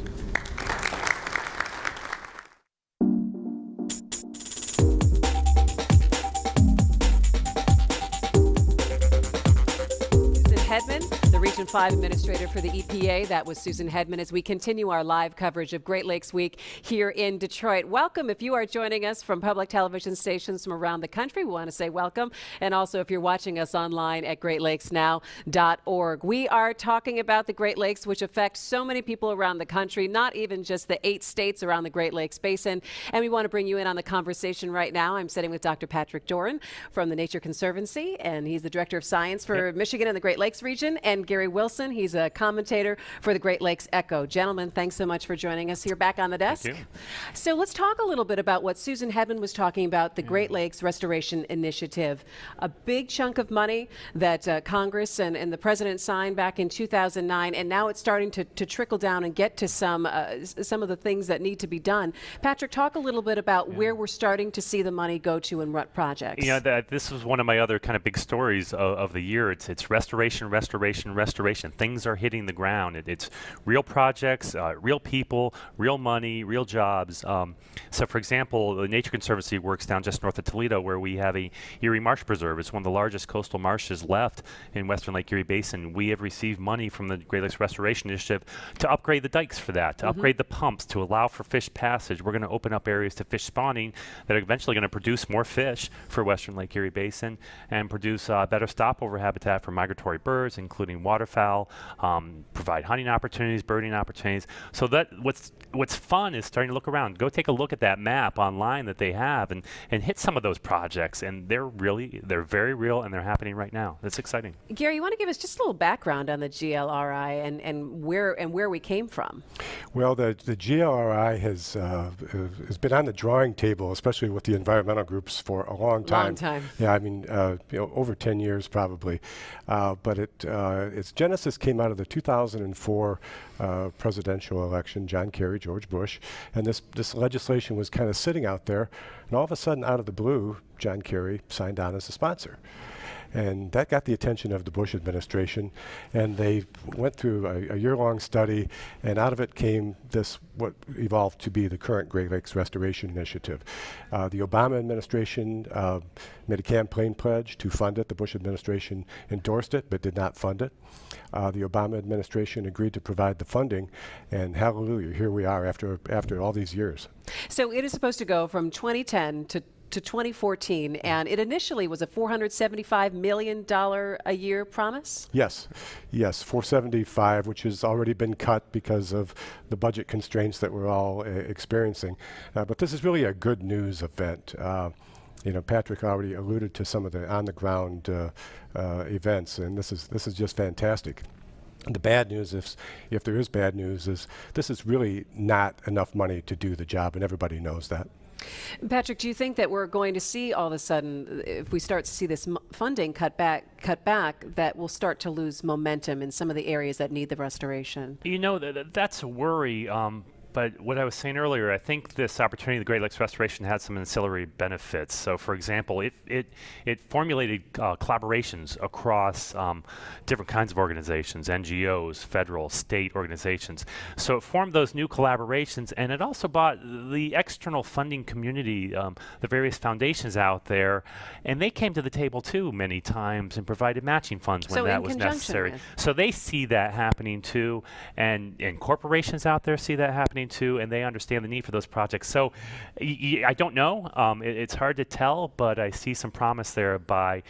Hedman, the Region 5 Administrator for the EPA. That was Susan Hedman as we continue our live coverage of Great Lakes Week here in Detroit. Welcome if you are joining us from public television stations from around the country. We want to say welcome. And also if you're watching us online at greatlakesnow.org. We are talking about the Great Lakes, which affect so many people around the country, not even just the 8 states around the Great Lakes Basin. And we want to bring you in on the conversation right now. I'm sitting with Dr. Patrick Doran from the Nature Conservancy, and he's the Director of Science for Michigan and the Great Lakes region, and Gary Wilson, he's a commentator for the Great Lakes Echo. Gentlemen, thanks so much for joining us here back on the desk. Thank you. So let's talk a little bit about what Susan Hedman was talking about, the Great Lakes Restoration Initiative. A big chunk of money that Congress and the President signed back in 2009, and now it's starting to trickle down and get to some of the things that need to be done. Patrick, talk a little bit about where we're starting to see the money go to and what projects. You know, this was one of my other kind of big stories of the year. It's restoration, restoration. Things are hitting the ground. It's real projects, real people, real money, real jobs. So, for example, the Nature Conservancy works down just north of Toledo, where we have a Erie Marsh Preserve. It's one of the largest coastal marshes left in western Lake Erie Basin. We have received money from the Great Lakes Restoration Initiative to upgrade the dikes for that, to upgrade the pumps, to allow for fish passage. We're going to open up areas to fish spawning that are eventually going to produce more fish for western Lake Erie Basin and produce better stopover habitat for migratory birds, including waterfowl, provide hunting opportunities, birding opportunities. So that what's fun is starting to look around. Go take a look at that map online that they have and hit some of those projects, and they're very real, and they're happening right now. It's exciting. Gary, you want to give us just a little background on the GLRI and where we came from? Well, the GLRI has been on the drawing table, especially with the environmental groups, for a long time. Long time. Yeah, I mean, over 10 years probably. But its genesis came out of the 2004 presidential election, John Kerry, George Bush, and this legislation was kind of sitting out there, and all of a sudden, out of the blue, John Kerry signed on as a sponsor. And that got the attention of the Bush administration, and they went through a year-long study, and out of it came what evolved to be the current Great Lakes Restoration Initiative. The Obama administration made a campaign pledge to fund it. The Bush administration endorsed it, but did not fund it. The Obama administration agreed to provide the funding, and hallelujah, here we are after all these years. So it is supposed to go from 2010 to 2014, and it initially was a $475 million a year promise? Yes, 475, which has already been cut because of the budget constraints that we're all experiencing. But this is really a good news event. Patrick already alluded to some of the on-the-ground events, and this is just fantastic. The bad news, if there is bad news, is this is really not enough money to do the job, and everybody knows that. Patrick, do you think that we're going to see all of a sudden, if we start to see this funding cut back, that we'll start to lose momentum in some of the areas that need the restoration? That's a worry. But what I was saying earlier, I think this opportunity, the Great Lakes Restoration, had some ancillary benefits. So, for example, it formulated collaborations across different kinds of organizations, NGOs, federal, state organizations. So it formed those new collaborations, and it also brought the external funding community, the various foundations out there, and they came to the table too many times and provided matching funds when that was necessary. So they see that happening too, and corporations out there see that happening too, and they understand the need for those projects. So I don't know. It's hard to tell, but I see some promise there by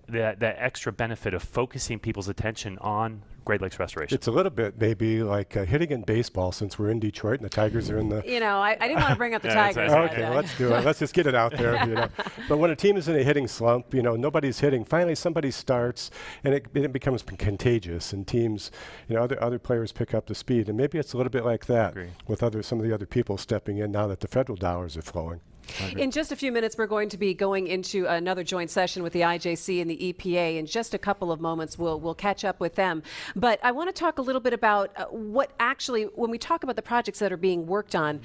that extra benefit of focusing people's attention on Great Lakes Restoration. It's a little bit maybe like hitting in baseball, since we're in Detroit and the Tigers are in the... I didn't want to bring up the Tigers. Okay, let's do it. Let's just get it out there. But when a team is in a hitting slump, nobody's hitting. Finally, somebody starts, and it becomes contagious, and teams, other players pick up the speed. And maybe it's a little bit like that with some of the other people stepping in now that the federal dollars are flowing. In just a few minutes, we're going to be going into another joint session with the IJC and the EPA. In just a couple of moments, we'll catch up with them. But I want to talk a little bit about what actually, when we talk about the projects that are being worked on,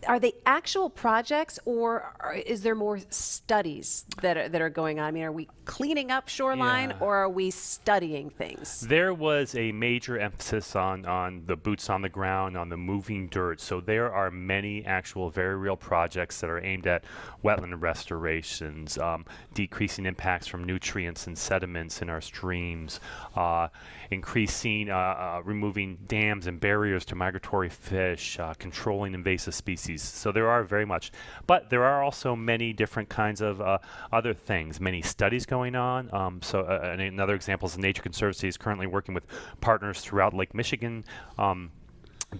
are they actual projects, or is there more studies that are going on? I mean, are we cleaning up shoreline, or are we studying things? There was a major emphasis on the boots on the ground, on the moving dirt. So there are many actual, very real projects that are aimed at wetland restorations, decreasing impacts from nutrients and sediments in our streams, increasing, removing dams and barriers to migratory fish, controlling invasive species. So there are very much, but there are also many different kinds of other things, many studies going on. And another example is the Nature Conservancy is currently working with partners throughout Lake Michigan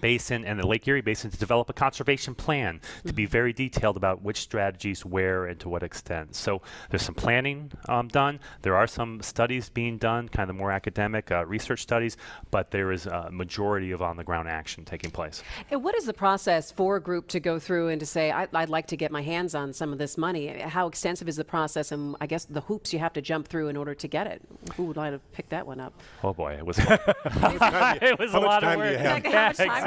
Basin and the Lake Erie Basin to develop a conservation plan to be very detailed about which strategies, where, and to what extent. So there's some planning done. There are some studies being done, kind of more academic research studies, but there is a majority of on-the-ground action taking place. And what is the process for a group to go through and to say, I'd like to get my hands on some of this money? How extensive is the process, and I guess the hoops you have to jump through in order to get it? Who would like to pick that one up? Oh boy, it was it was a lot of work. Exactly.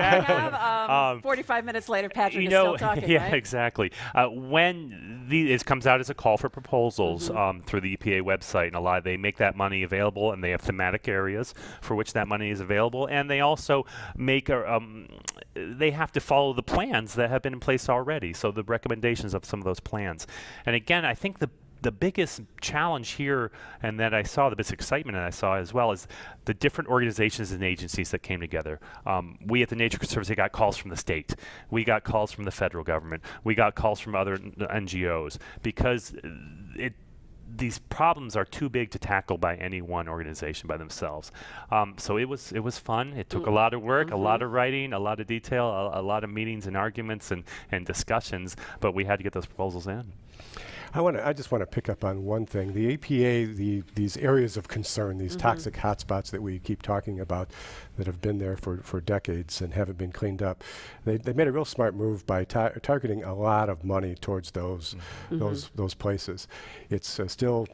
45 minutes later, Patrick is still talking, yeah, right? Exactly. When it comes out as a call for proposals through the EPA website, and they make that money available, and they have thematic areas for which that money is available, and they also make they have to follow the plans that have been in place already, so the recommendations of some of those plans. And again, I think the biggest challenge here, and that I saw, the biggest excitement that I saw as well, is the different organizations and agencies that came together. We at the Nature Conservancy got calls from the state. We got calls from the federal government. We got calls from other NGOs, because these problems are too big to tackle by any one organization by themselves. So it was fun. It took a lot of work, a lot of writing, a lot of detail, a lot of meetings and arguments and discussions, but we had to get those proposals in. I just want to pick up on one thing. The EPA, these areas of concern, these toxic hotspots that we keep talking about that have been there for decades and haven't been cleaned up, they made a real smart move by targeting a lot of money towards those places. It's still,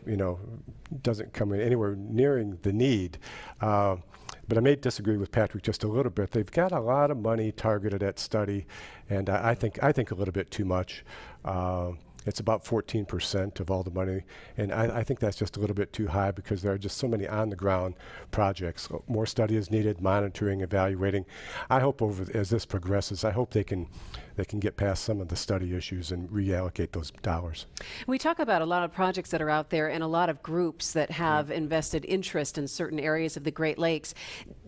doesn't come in anywhere nearing the need. But I may disagree with Patrick just a little bit. They've got a lot of money targeted at study, and I think a little bit too much. It's about 14% of all the money, and I think that's just a little bit too high, because there are just so many on-the-ground projects. More study is needed, monitoring, evaluating. I hope as this progresses, I hope they can get past some of the study issues and reallocate those dollars. We talk about a lot of projects that are out there and a lot of groups that have invested interest in certain areas of the Great Lakes.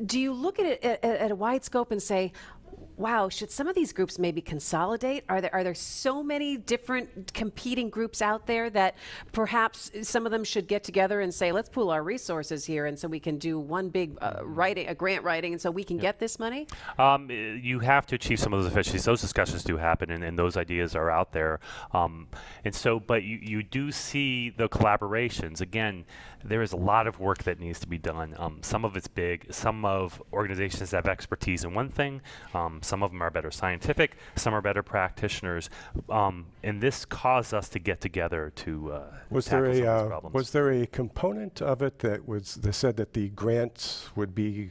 Do you look at it at a wide scope and say, wow, should some of these groups maybe consolidate? Are there so many different competing groups out there that perhaps some of them should get together and say, let's pool our resources here, and so we can do one big grant writing, and so we can get this money? You have to achieve some of those efficiencies. Those discussions do happen, and those ideas are out there. But you do see the collaborations. Again, there is a lot of work that needs to be done. Some of it's big. Some of organizations have expertise in one thing. Some of them are better scientific. Some are better practitioners. And this caused us to get together to tackle some of these problems. Was there a component of it that said that the grants would be,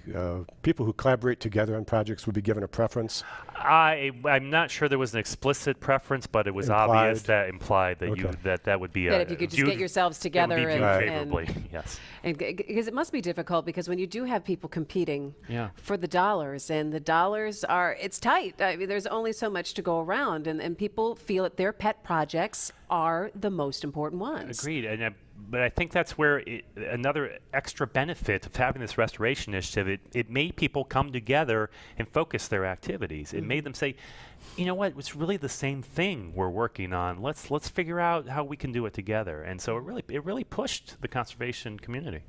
people who collaborate together on projects would be given a preference? I'm not sure there was an explicit preference, but it was obvious that implied that that would be that if you could just get yourselves together it would be viewed favorably. Yes. Because it must be difficult, because when you do have people competing for the dollars, and the dollars it's tight. I mean, there's only so much to go around, and people feel that their pet projects are the most important ones. Agreed. But I think that's where another extra benefit of having this restoration initiative, it made people come together and focus their activities. It made them say, you know what, it's really the same thing we're working on. Let's figure out how we can do it together. And so it really pushed the conservation community.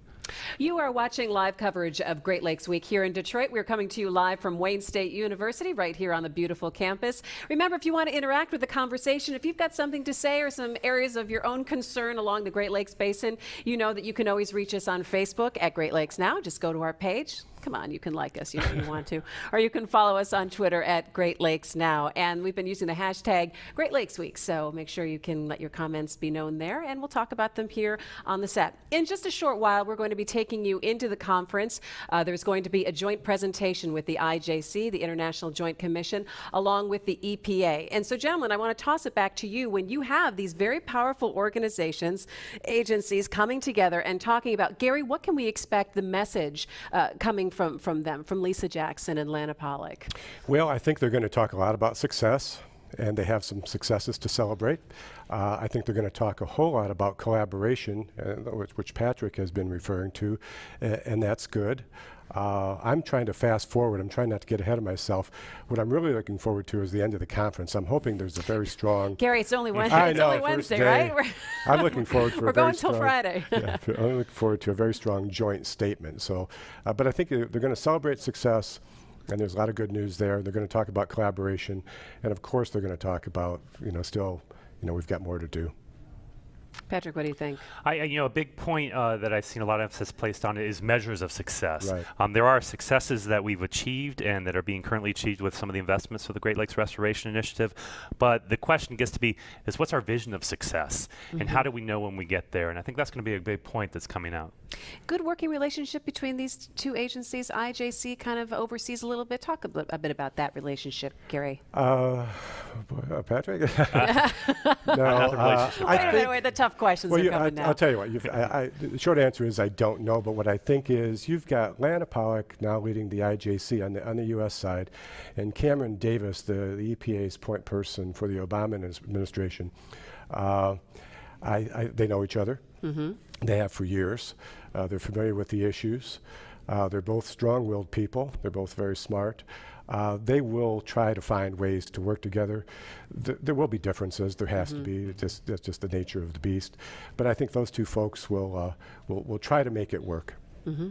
You are watching live coverage of Great Lakes Week here in Detroit. We're coming to you live from Wayne State University, right here on the beautiful campus. Remember, if you want to interact with the conversation, if you've got something to say or some areas of your own concern along the Great Lakes Basin, you know that you can always reach us on Facebook at Great Lakes Now. Just go to our page. Come on, you can like us, you want to. Or you can follow us on Twitter at Great Lakes Now. And we've been using the hashtag Great Lakes Week, so make sure you can let your comments be known there, and we'll talk about them here on the set. In just a short while, we're going to be taking you into the conference. There's going to be a joint presentation with the IJC, the International Joint Commission, along with the EPA. And so, gentlemen, I want to toss it back to you. When you have these very powerful organizations, agencies coming together and talking about, Gary, what can we expect the message coming from them, from Lisa Jackson and Lana Pollack? Well, I think they're going to talk a lot about success, and they have some successes to celebrate. I think they're going to talk a whole lot about collaboration, which Patrick has been referring to, and that's good. I'm trying to fast forward. I'm trying not to get ahead of myself. What I'm really looking forward to is the end of the conference. I'm hoping there's a very strong... Gary, it's only Wednesday, it's only Wednesday, right? I'm looking forward to We're going till Friday. I'm looking forward to a very strong joint statement. So, but I think they're going to celebrate success, and there's a lot of good news there. They're going to talk about collaboration, and of course they're going to talk about, we've got more to do. Patrick, what do you think? A big point that I've seen a lot of emphasis placed on it is measures of success. Right. There are successes that we've achieved and that are being currently achieved with some of the investments for the Great Lakes Restoration Initiative. But the question gets to be is what's our vision of success and how do we know when we get there? And I think that's going to be a big point that's coming out. Good working relationship between these two agencies. IJC kind of oversees a little bit. Talk a bit about that relationship, Gary. Patrick? Wait, the tough questions are coming now. I'll tell you what. The short answer is I don't know, but what I think is you've got Lana Pollack now leading the IJC on the U.S. side, and Cameron Davis, the EPA's point person for the Obama administration. They know each other. Mm-hmm. They have for years. They're familiar with the issues. They're both strong-willed people. They're both very smart. They will try to find ways to work together. There will be differences. There has to be. That's just the nature of the beast. But I think those two folks will try to make it work. Mm-hmm.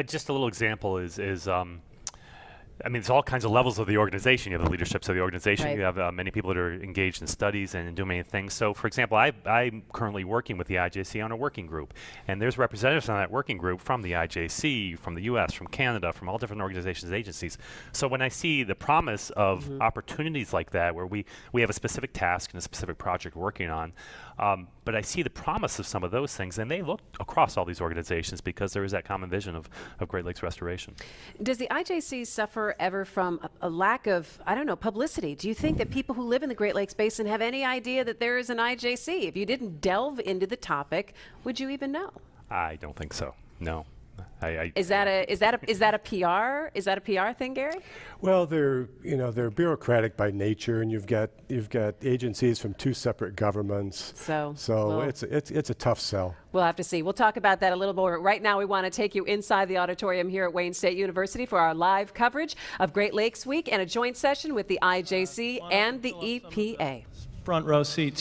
Just a little example is there's all kinds of levels of the organization. You have the leaderships of the organization. Right. You have many people that are engaged in studies and doing many things. So, for example, I'm currently working with the IJC on a working group. And there's representatives on that working group from the IJC, from the U.S., from Canada, from all different organizations, agencies. So when I see the promise of opportunities like that, where we have a specific task and a specific project we're working on, but I see the promise of some of those things, and they look across all these organizations because there is that common vision of Great Lakes restoration. Does the IJC suffer ever from a lack of, publicity? Do you think that people who live in the Great Lakes Basin have any idea that there is an IJC? If you didn't delve into the topic, would you even know? I don't think so. No. Is that a PR thing, Gary? Well, they're bureaucratic by nature, and you've got agencies from two separate governments. So it's a tough sell. We'll have to see. We'll talk about that a little more. Right now, we want to take you inside the auditorium here at Wayne State University for our live coverage of Great Lakes Week and a joint session with the IJC and the EPA. Front row seats.